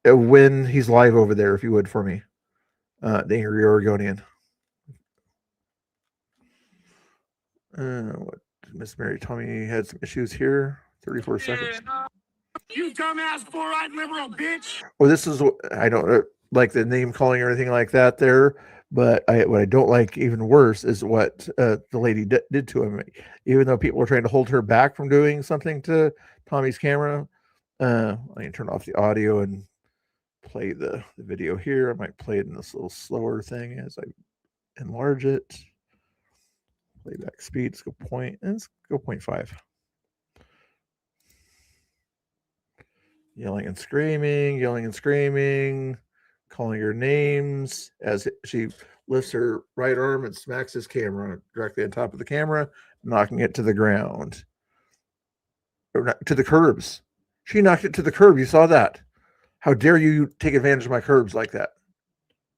when he's live over there, if you would, for me. The Angry Oregonian. What? Miss Mary Tommy had some issues here. 34 seconds. You dumbass, four-eyed liberal bitch. Well, this is, I don't like the name calling or anything like that there, but what I don't like even worse is what the lady did to him. Even though people were trying to hold her back from doing something to Tommy's camera, I can turn off the audio and play the video here. I might play it in this little slower thing as I enlarge it. Playback speed, let's go 0.5. Yelling and screaming, calling her names as she lifts her right arm and smacks his camera directly on top of the camera, knocking it to the ground. Or to the curbs. She knocked it to the curb. You saw that. How dare you take advantage of my curbs like that?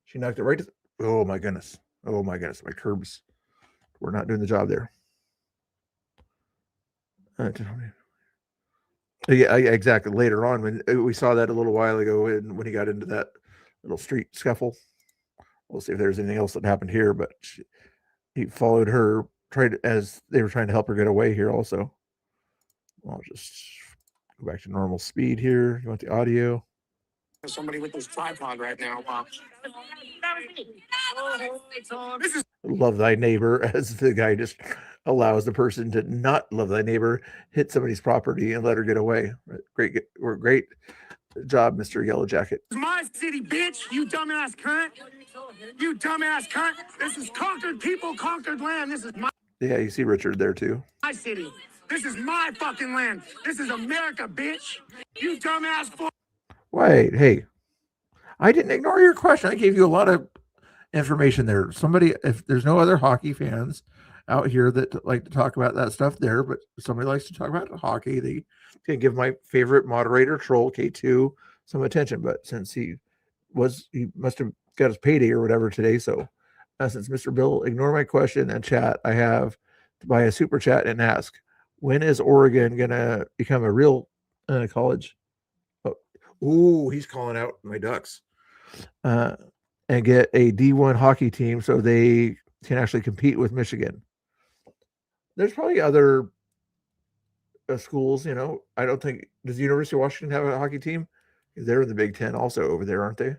She knocked it right to oh my goodness. Oh my goodness. My curbs were not doing the job there. Yeah, exactly. Later on, when we saw that a little while ago, and when he got into that little street scuffle, we'll see if there's anything else that happened here. But he followed her, as they were trying to help her get away here. Also, I'll just go back to normal speed here. You want the audio? Somebody with this tripod right now. Wow. Love thy neighbor, as the guy just allows the person to not love thy neighbor hit somebody's property and let her get away. Great job, Mr. Yellow Jacket. It's my city, bitch. You dumbass cunt. You dumbass cunt. This is conquered people, conquered land. This is Yeah, you see Richard there too. my city. This is my fucking land. This is America, bitch. You dumbass. Wait, hey, I didn't ignore your question. I gave you a lot of information there. Somebody, if there's no other hockey fans out here that like to talk about that stuff there, but somebody likes to talk about hockey, they can give my favorite moderator, Troll K2, some attention. But since he must have got his payday or whatever today, so since Mr. Bill ignored my question and chat, I have to buy a super chat and ask, when is Oregon gonna become a real college? Ooh, he's calling out my Ducks. And get a D1 hockey team so they can actually compete with Michigan. There's probably other schools, you know. I don't think, does the University of Washington have a hockey team? They're in the Big Ten also over there, aren't they?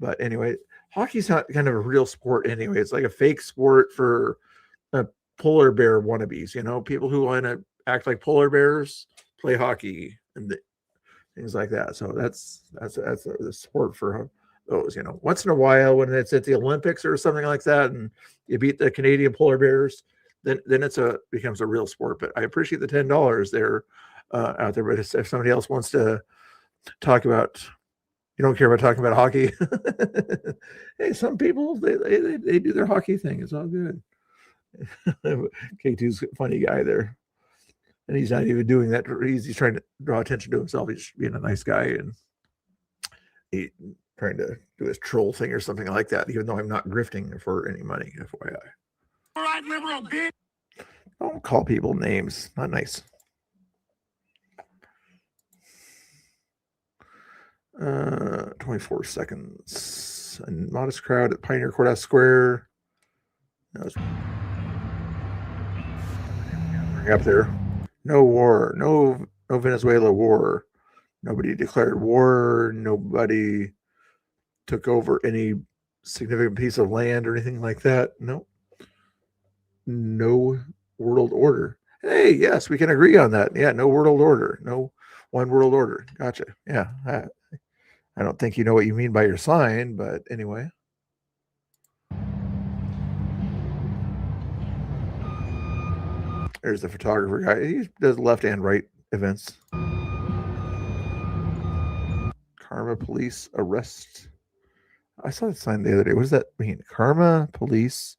But anyway, hockey's not kind of a real sport anyway. It's like a fake sport for polar bear wannabes, you know, people who want to act like polar bears play hockey and things like that. So that's the sport for those, you know. Once in a while when it's at the Olympics or something like that and you beat the Canadian polar bears, then it's becomes a real sport. But I appreciate the $10 there out there. But if somebody else wants to talk about, you don't care about talking about hockey. Hey, some people they do their hockey thing. It's all good. K2's a funny guy there. And he's not even doing that. He's trying to draw attention to himself. He's being a nice guy and he trying to do his troll thing or something like that, even though I'm not grifting for any money, FYI. All right, liberal bitch. Don't call people names. Not nice. 24 seconds. A modest crowd at Pioneer Courthouse Square. Up there. No war. No Venezuela war. Nobody declared war. Nobody took over any significant piece of land or anything like that. No. No world order. Hey, yes, we can agree on that. Yeah, no world order. No one world order. Gotcha. Yeah. I don't think you know what you mean by your sign, but anyway. There's the photographer guy. He does left and right events. Karma police arrest. I saw that sign the other day. What does that mean? Karma police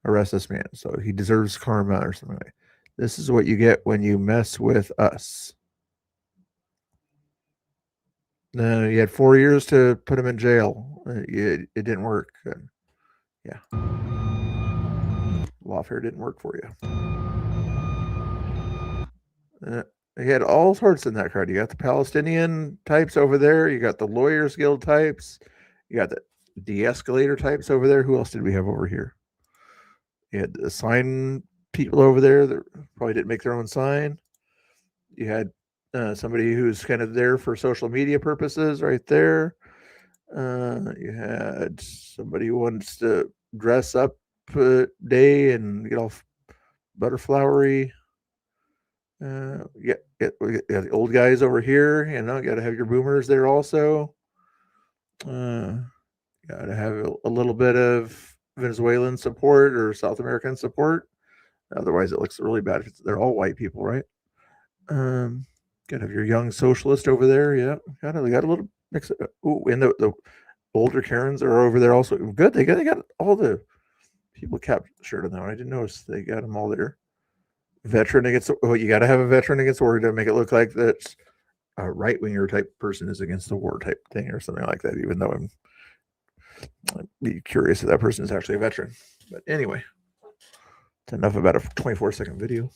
arrest this man. So he deserves karma or something like that. This is what you get when you mess with us. No, you had 4 years to put him in jail. It didn't work. Yeah. Lawfare didn't work for you. You had all sorts in that crowd. You got the Palestinian types over there. You got the Lawyers Guild types. You got the de-escalator types over there. Who else did we have over here? You had the sign people over there that probably didn't make their own sign. You had somebody who's kind of there for social media purposes right there. You had somebody who wants to dress up day and get all butterflowery. Yeah, the old guys over here, you know, got to have your boomers there also. Got to have a little bit of Venezuelan support or South American support. Otherwise, it looks really bad if they're all white people, right? Got to have your young socialist over there. Yeah, we got a little mix. Ooh, and the older Karens are over there also. Good, they got all the people captured on that one. I didn't notice they got them all there. Veteran against, you got to have a veteran against war to make it look like that's a right winger type person is against the war type thing or something like that. Even though I'd be curious if that person is actually a veteran. But anyway, it's enough about a 24-second video.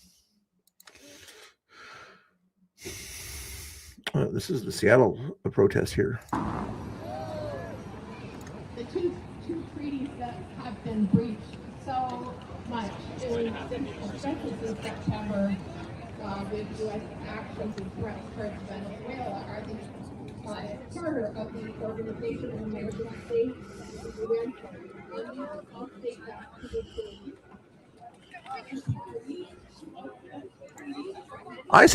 This is the Seattle protest here. The two treaties that have been breached so much, especially since September, with U.S. actions and threats towards Venezuela, are the charter of the Organization of American States, the UN Charter, and you all take that position. I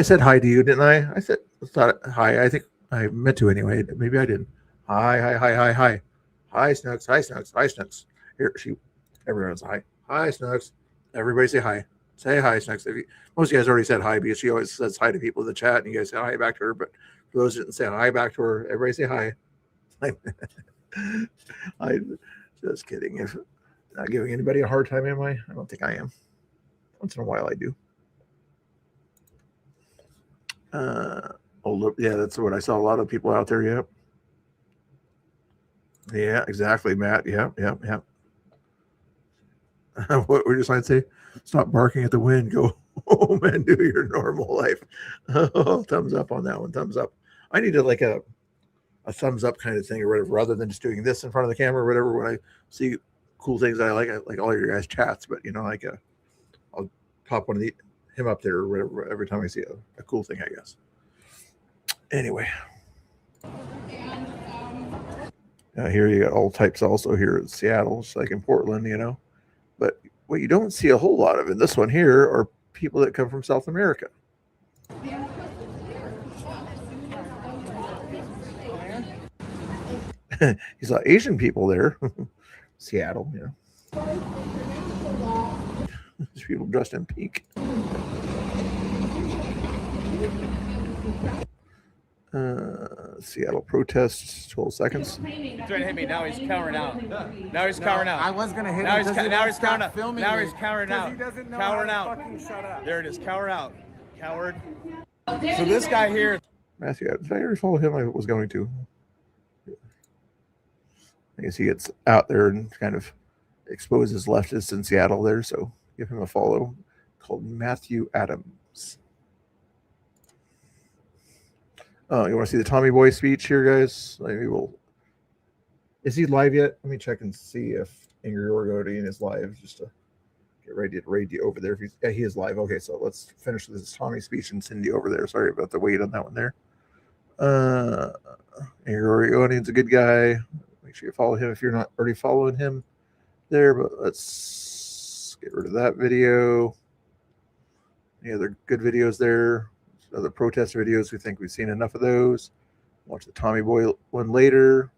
said hi to you, didn't I? thought hi. I think I meant to anyway. Maybe I didn't. Hi, Snooks. Hi, Snooks. Hi, Snooks. Here, everyone's hi. Hi, Snooks. Everybody say hi. Say hi, Snooks. Most of you guys already said hi because she always says hi to people in the chat, and you guys say hi back to her. But for those who didn't say hi back to her, everybody say hi. I'm just kidding. If not giving anybody a hard time, am I? I don't think I am. Once in a while, I do. Look, yeah, that's what I saw. A lot of people out there. Yep. Yeah, exactly, Matt. Yep. What were you trying to say? Stop barking at the wind. Go home and do your normal life. Oh, thumbs up on that one. Thumbs up. I needed like a thumbs up kind of thing or whatever, rather than just doing this in front of the camera or whatever. When I see cool things I like all your guys' chats, but I'll pop one of him up there or whatever every time I see a cool thing, I guess. Anyway. Here you got all types also here in Seattle, just like in Portland, But what you don't see a whole lot of in this one here are people that come from South America. You saw Asian people there. Seattle, These people dressed in pink. Seattle protests, 12 seconds. He's trying to hit me. Now he's cowering out. Now he's cowering out. I was going to hit him. Now he's cowering out. Now he's cowering out. Cowering out. There it is. Cower out. Coward. So this guy here. Matthew, did I already follow him? I was going to. I guess he gets out there and kind of exposes leftists in Seattle there. So give him a follow. Called Matthew Adams. Oh, you want to see the Tommy Boy speech here, guys? Maybe is he live yet? Let me check and see if Ingrid Orgodian is live, just to get ready to raid you over there. Yeah, he is live. Okay, so let's finish this Tommy speech and send you over there. Sorry about the wait on that one there. Ingrid Orgodian's a good guy. Make sure you follow him if you're not already following him there. But let's get rid of that video. Any other good videos there? Other protest videos, we think we've seen enough of those. Watch the Tommy Boy one later.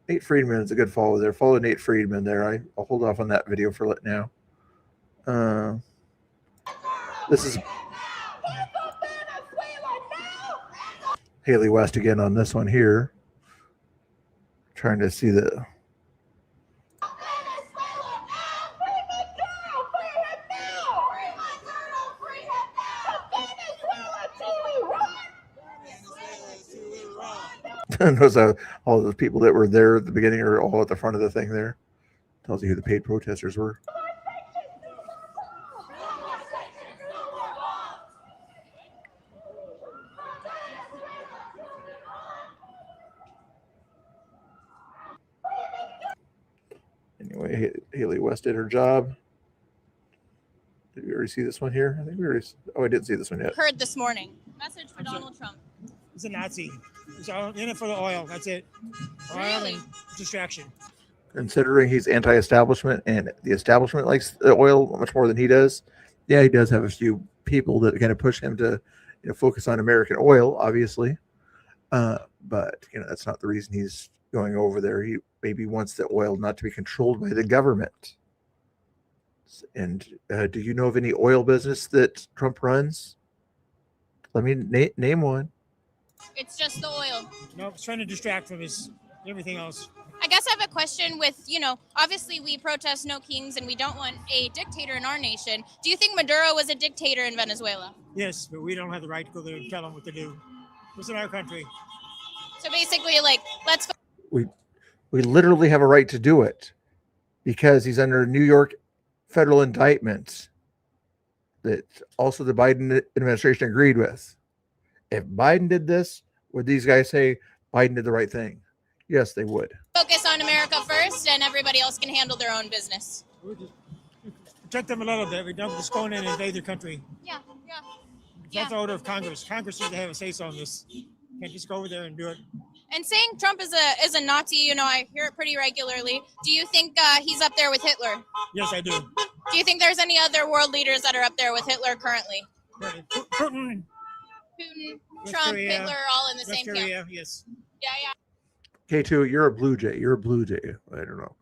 Nate Friedman is a good follow there. Follow Nate Friedman there. I'll hold off on that video for now. This is Haley West again on this one here. Trying to see the Those all those people that were there at the beginning are all at the front of the thing there. Tells you who the paid protesters were. Anyway, Haley West did her job. Did we already see this one here? I think we already. Oh, I didn't see this one yet. Heard this morning. Message for Donald Trump. He's a Nazi. He's in it for the oil. That's it. Oil Really? and distraction. Considering he's anti-establishment and the establishment likes the oil much more than he does, yeah, he does have a few people that kind of push him to focus on American oil, obviously. But that's not the reason he's going over there. He maybe wants the oil not to be controlled by the government. And do you know of any oil business that Trump runs? Let me name one. It's just the oil. No, he's trying to distract from everything else. I guess I have a question with, obviously we protest no kings and we don't want a dictator in our nation. Do you think Maduro was a dictator in Venezuela? Yes, but we don't have the right to go there and tell them what to do. It's in our country. So basically, let's go. We literally have a right to do it because he's under New York federal indictment that also the Biden administration agreed with. If Biden did this, would these guys say Biden did the right thing? Yes, they would. Focus on America first and everybody else can handle their own business. Protect them a little bit. We don't just go in and invade their country. Yeah. That's the order of Congress. Congress needs to have a say-so on this. Can't just go over there and do it. And saying Trump is a Nazi, I hear it pretty regularly. Do you think he's up there with Hitler? Yes, I do. Do you think there's any other world leaders that are up there with Hitler currently? Putin Putin, North Trump, Korea, Hitler, all in the North same Korea, camp. yes. Yeah, yeah. K2, you're a Blue Jay. You're a Blue Jay. I don't know.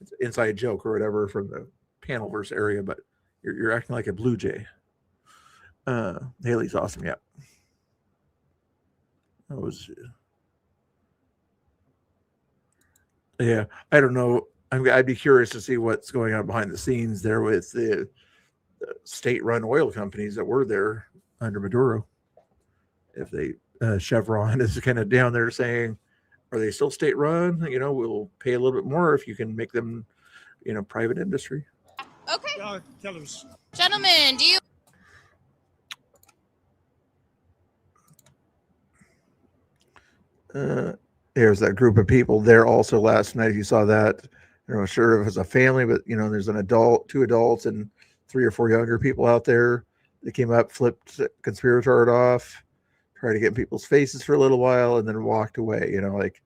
It's an inside joke or whatever from the Panelverse area, but you're acting like a Blue Jay. Haley's awesome. Yeah. That was. Yeah, I don't know. I'd be curious to see what's going on behind the scenes there with the state-run oil companies that were there under Maduro. If they Chevron is kind of down there saying, are they still state-run? You know, we'll pay a little bit more if you can make them, you know, private industry. Okay. Tell us. Gentlemen, do you There's that group of people there also last night. You saw that. I'm not sure if it was a family, but you know, there's an adult, 2 adults, and 3 or 4 younger people out there. They came up, flipped conspirator off, tried to get in people's faces for a little while, and then walked away. You know, like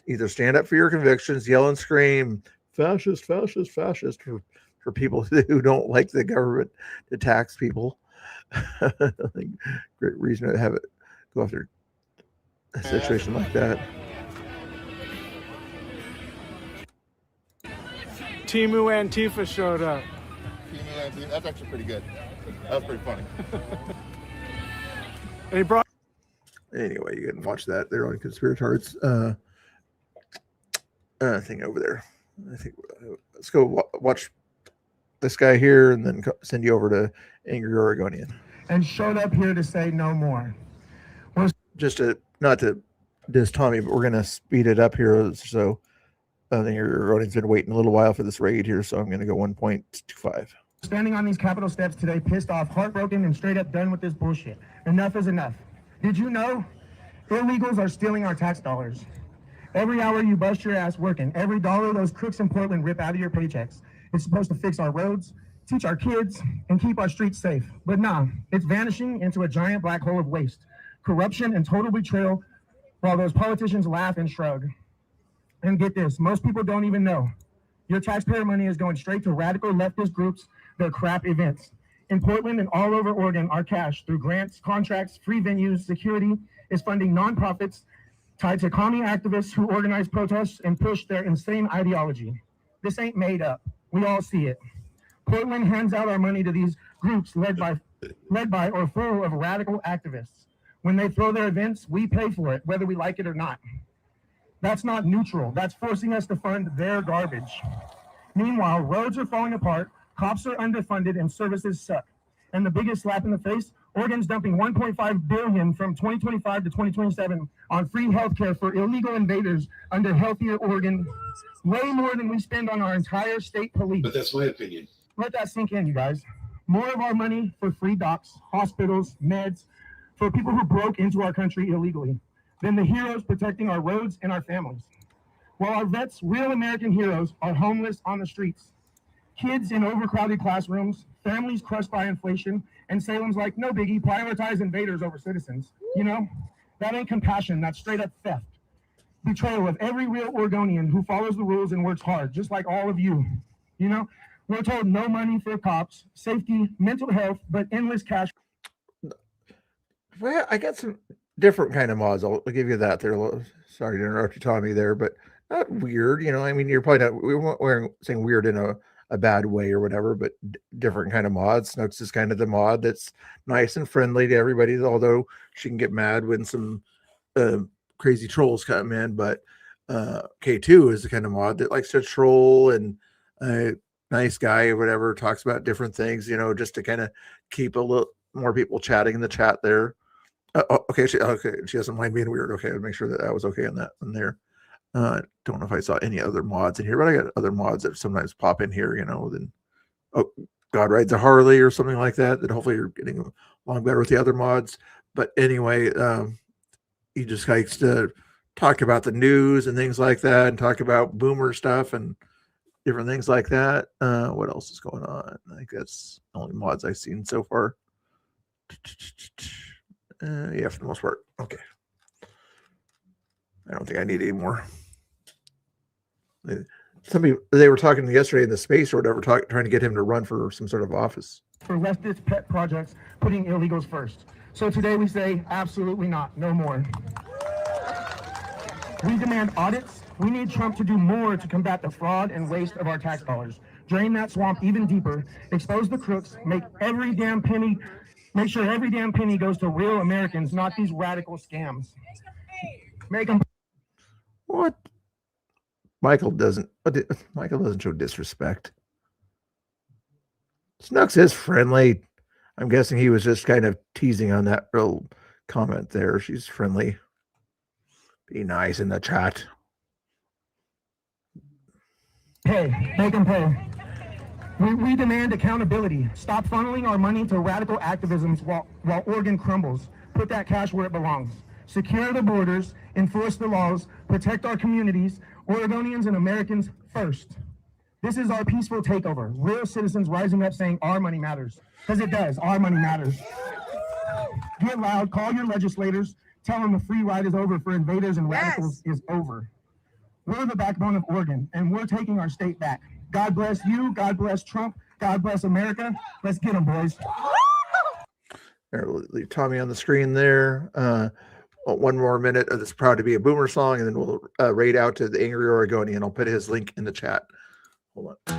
either stand up for your convictions, yell and scream, fascist, fascist, fascist, for people who don't like the government to tax people. Great reason to have it go after a situation like that. Timu Antifa showed up. That's actually pretty good. That was pretty funny. And he brought. Anyway, you can watch that. They're on Conspiratards thing over there. I think let's go watch this guy here, and then send you over to Angry Oregonian. And showed up here to say no more. Just to not to diss Tommy, but we're gonna speed it up here. So I think Oregonian's been waiting a little while for this raid here, so I'm gonna go 1.25. Standing on these Capitol steps today, pissed off, heartbroken, and straight up done with this bullshit. Enough is enough. Did you know illegals are stealing our tax dollars? Every hour you bust your ass working, every dollar those crooks in Portland rip out of your paychecks. It's supposed to fix our roads, teach our kids, and keep our streets safe. But nah, it's vanishing into a giant black hole of waste, corruption, and total betrayal while those politicians laugh and shrug. And get this, most people don't even know. Your taxpayer money is going straight to radical leftist groups, their crap events. In Portland and all over Oregon, our cash through grants, contracts, free venues, security is funding nonprofits tied to commie activists who organize protests and push their insane ideology. This ain't made up. We all see it. Portland hands out our money to these groups led by or full of radical activists. When they throw their events, we pay for it, whether we like it or not. That's not neutral. That's forcing us to fund their garbage. Meanwhile, roads are falling apart, cops are underfunded, and services suck. And the biggest slap in the face, Oregon's dumping $1.5 billion from 2025 to 2027 on free healthcare for illegal invaders under Healthier Oregon, way more than we spend on our entire state police. But that's my opinion. Let that sink in, you guys. More of our money for free docs, hospitals, meds, for people who broke into our country illegally, than the heroes protecting our roads and our families. While our vets, real American heroes, are homeless on the streets. Kids in overcrowded classrooms, families crushed by inflation, and Salem's like, no biggie, prioritize invaders over citizens. You know, that ain't compassion, that's straight up theft. Betrayal of every real Oregonian who follows the rules and works hard, just like all of you. You know, we're told no money for cops, safety, mental health, but endless cash. Well, I got some different kind of mods. I'll give you that there. Sorry to interrupt you, Tommy, there, but not weird. You know, I mean, you're probably not, we weren't saying weird in a bad way or whatever, but different kind of mods. Snooks is kind of the mod that's nice and friendly to everybody, although she can get mad when some crazy trolls come in. But K2 is the kind of mod that likes to troll and nice guy or whatever, talks about different things, you know, just to kind of keep a little more people chatting in the chat there. Okay, she doesn't mind being weird. Okay, I'll make sure that was okay on that one there. Don't know if I saw any other mods in here, but I got other mods that sometimes pop in here, you know. Then God Rides a Harley or something like that. That hopefully you're getting along better with the other mods. But anyway, he just likes to talk about the news and things like that, and talk about boomer stuff and different things like that. What else is going on? I think that's the only mods I've seen so far. Yeah, for the most part. Okay. I don't think I need any more. Somebody, they were talking yesterday in the space or whatever, trying to get him to run for some sort of office. for leftist pet projects putting illegals first. So today we say absolutely not, no more. We demand audits. We need Trump to do more to combat the fraud and waste of our tax dollars. Drain that swamp even deeper, expose the crooks, make sure every damn penny goes to real Americans, not these radical scams. Make them. What? Michael doesn't show disrespect. Snooks is friendly. I'm guessing he was just kind of teasing on that real comment there. She's friendly. Be nice in the chat. Pay. Make them pay. We demand accountability. Stop funneling our money to radical activisms while Oregon crumbles. Put that cash where it belongs. Secure the borders, enforce the laws, protect our communities, Oregonians and Americans first. This is our peaceful takeover. Real citizens rising up saying our money matters. Because it does. Our money matters. Get loud. Call your legislators. Tell them the free ride is over for invaders and radicals is over. We're the backbone of Oregon, and we're taking our state back. God bless you. God bless Trump. God bless America. Let's get them, boys. There, leave Tommy on the screen there. One more minute of this Proud to Be a Boomer song, and then we'll raid out to the Angry Oregonian. I'll put his link in the chat. Hold on.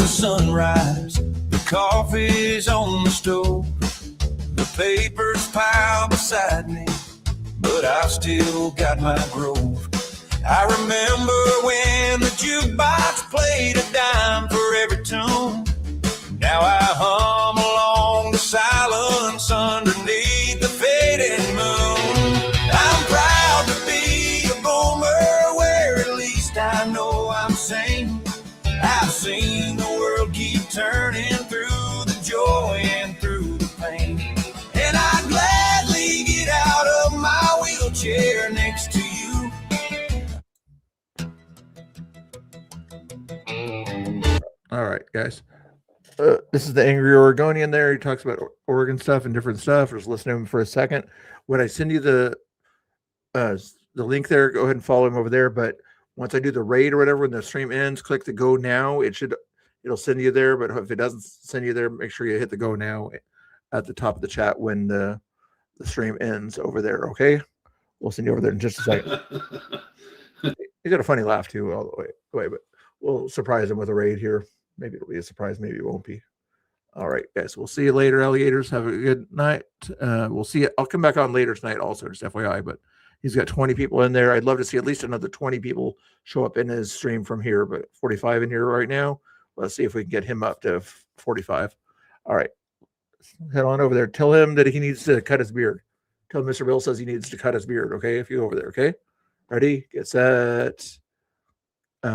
Sunrise, the coffee's on the stove, the papers pile beside me, but I still got my grove. I remember when the jukebox played a dime for every tune. Now I hum along the silence underneath the fading moon. I'm proud to be a boomer where at least I know I'm sane. I've seen the world keep turning through the joy and through the pain. And I'd gladly get out of my wheelchair next to you. All right, guys. This is the Angry Oregonian there. He talks about Oregon stuff and different stuff. Just listen to him for a second. When I send you the link there, go ahead and follow him over there. But once I do the raid or whatever, when the stream ends, click the go now. It'll send you there. But if it doesn't send you there, make sure you hit the go now at the top of the chat when the stream ends over there. Okay, we'll send you over there in just a second. He's got a funny laugh too, all the way. But we'll surprise him with a raid here. Maybe it'll be a surprise. Maybe it won't be. All right, guys. We'll see you later, alligators. Have a good night. We'll see you. I'll come back on later tonight also, just FYI. But he's got 20 people in there. I'd love to see at least another 20 people show up in his stream from here, but 45 in here right now. Let's see if we can get him up to 45. All right. Head on over there. Tell him that he needs to cut his beard. Tell Mr. Bill says he needs to cut his beard, okay? If you go over there, okay? Ready? Get set.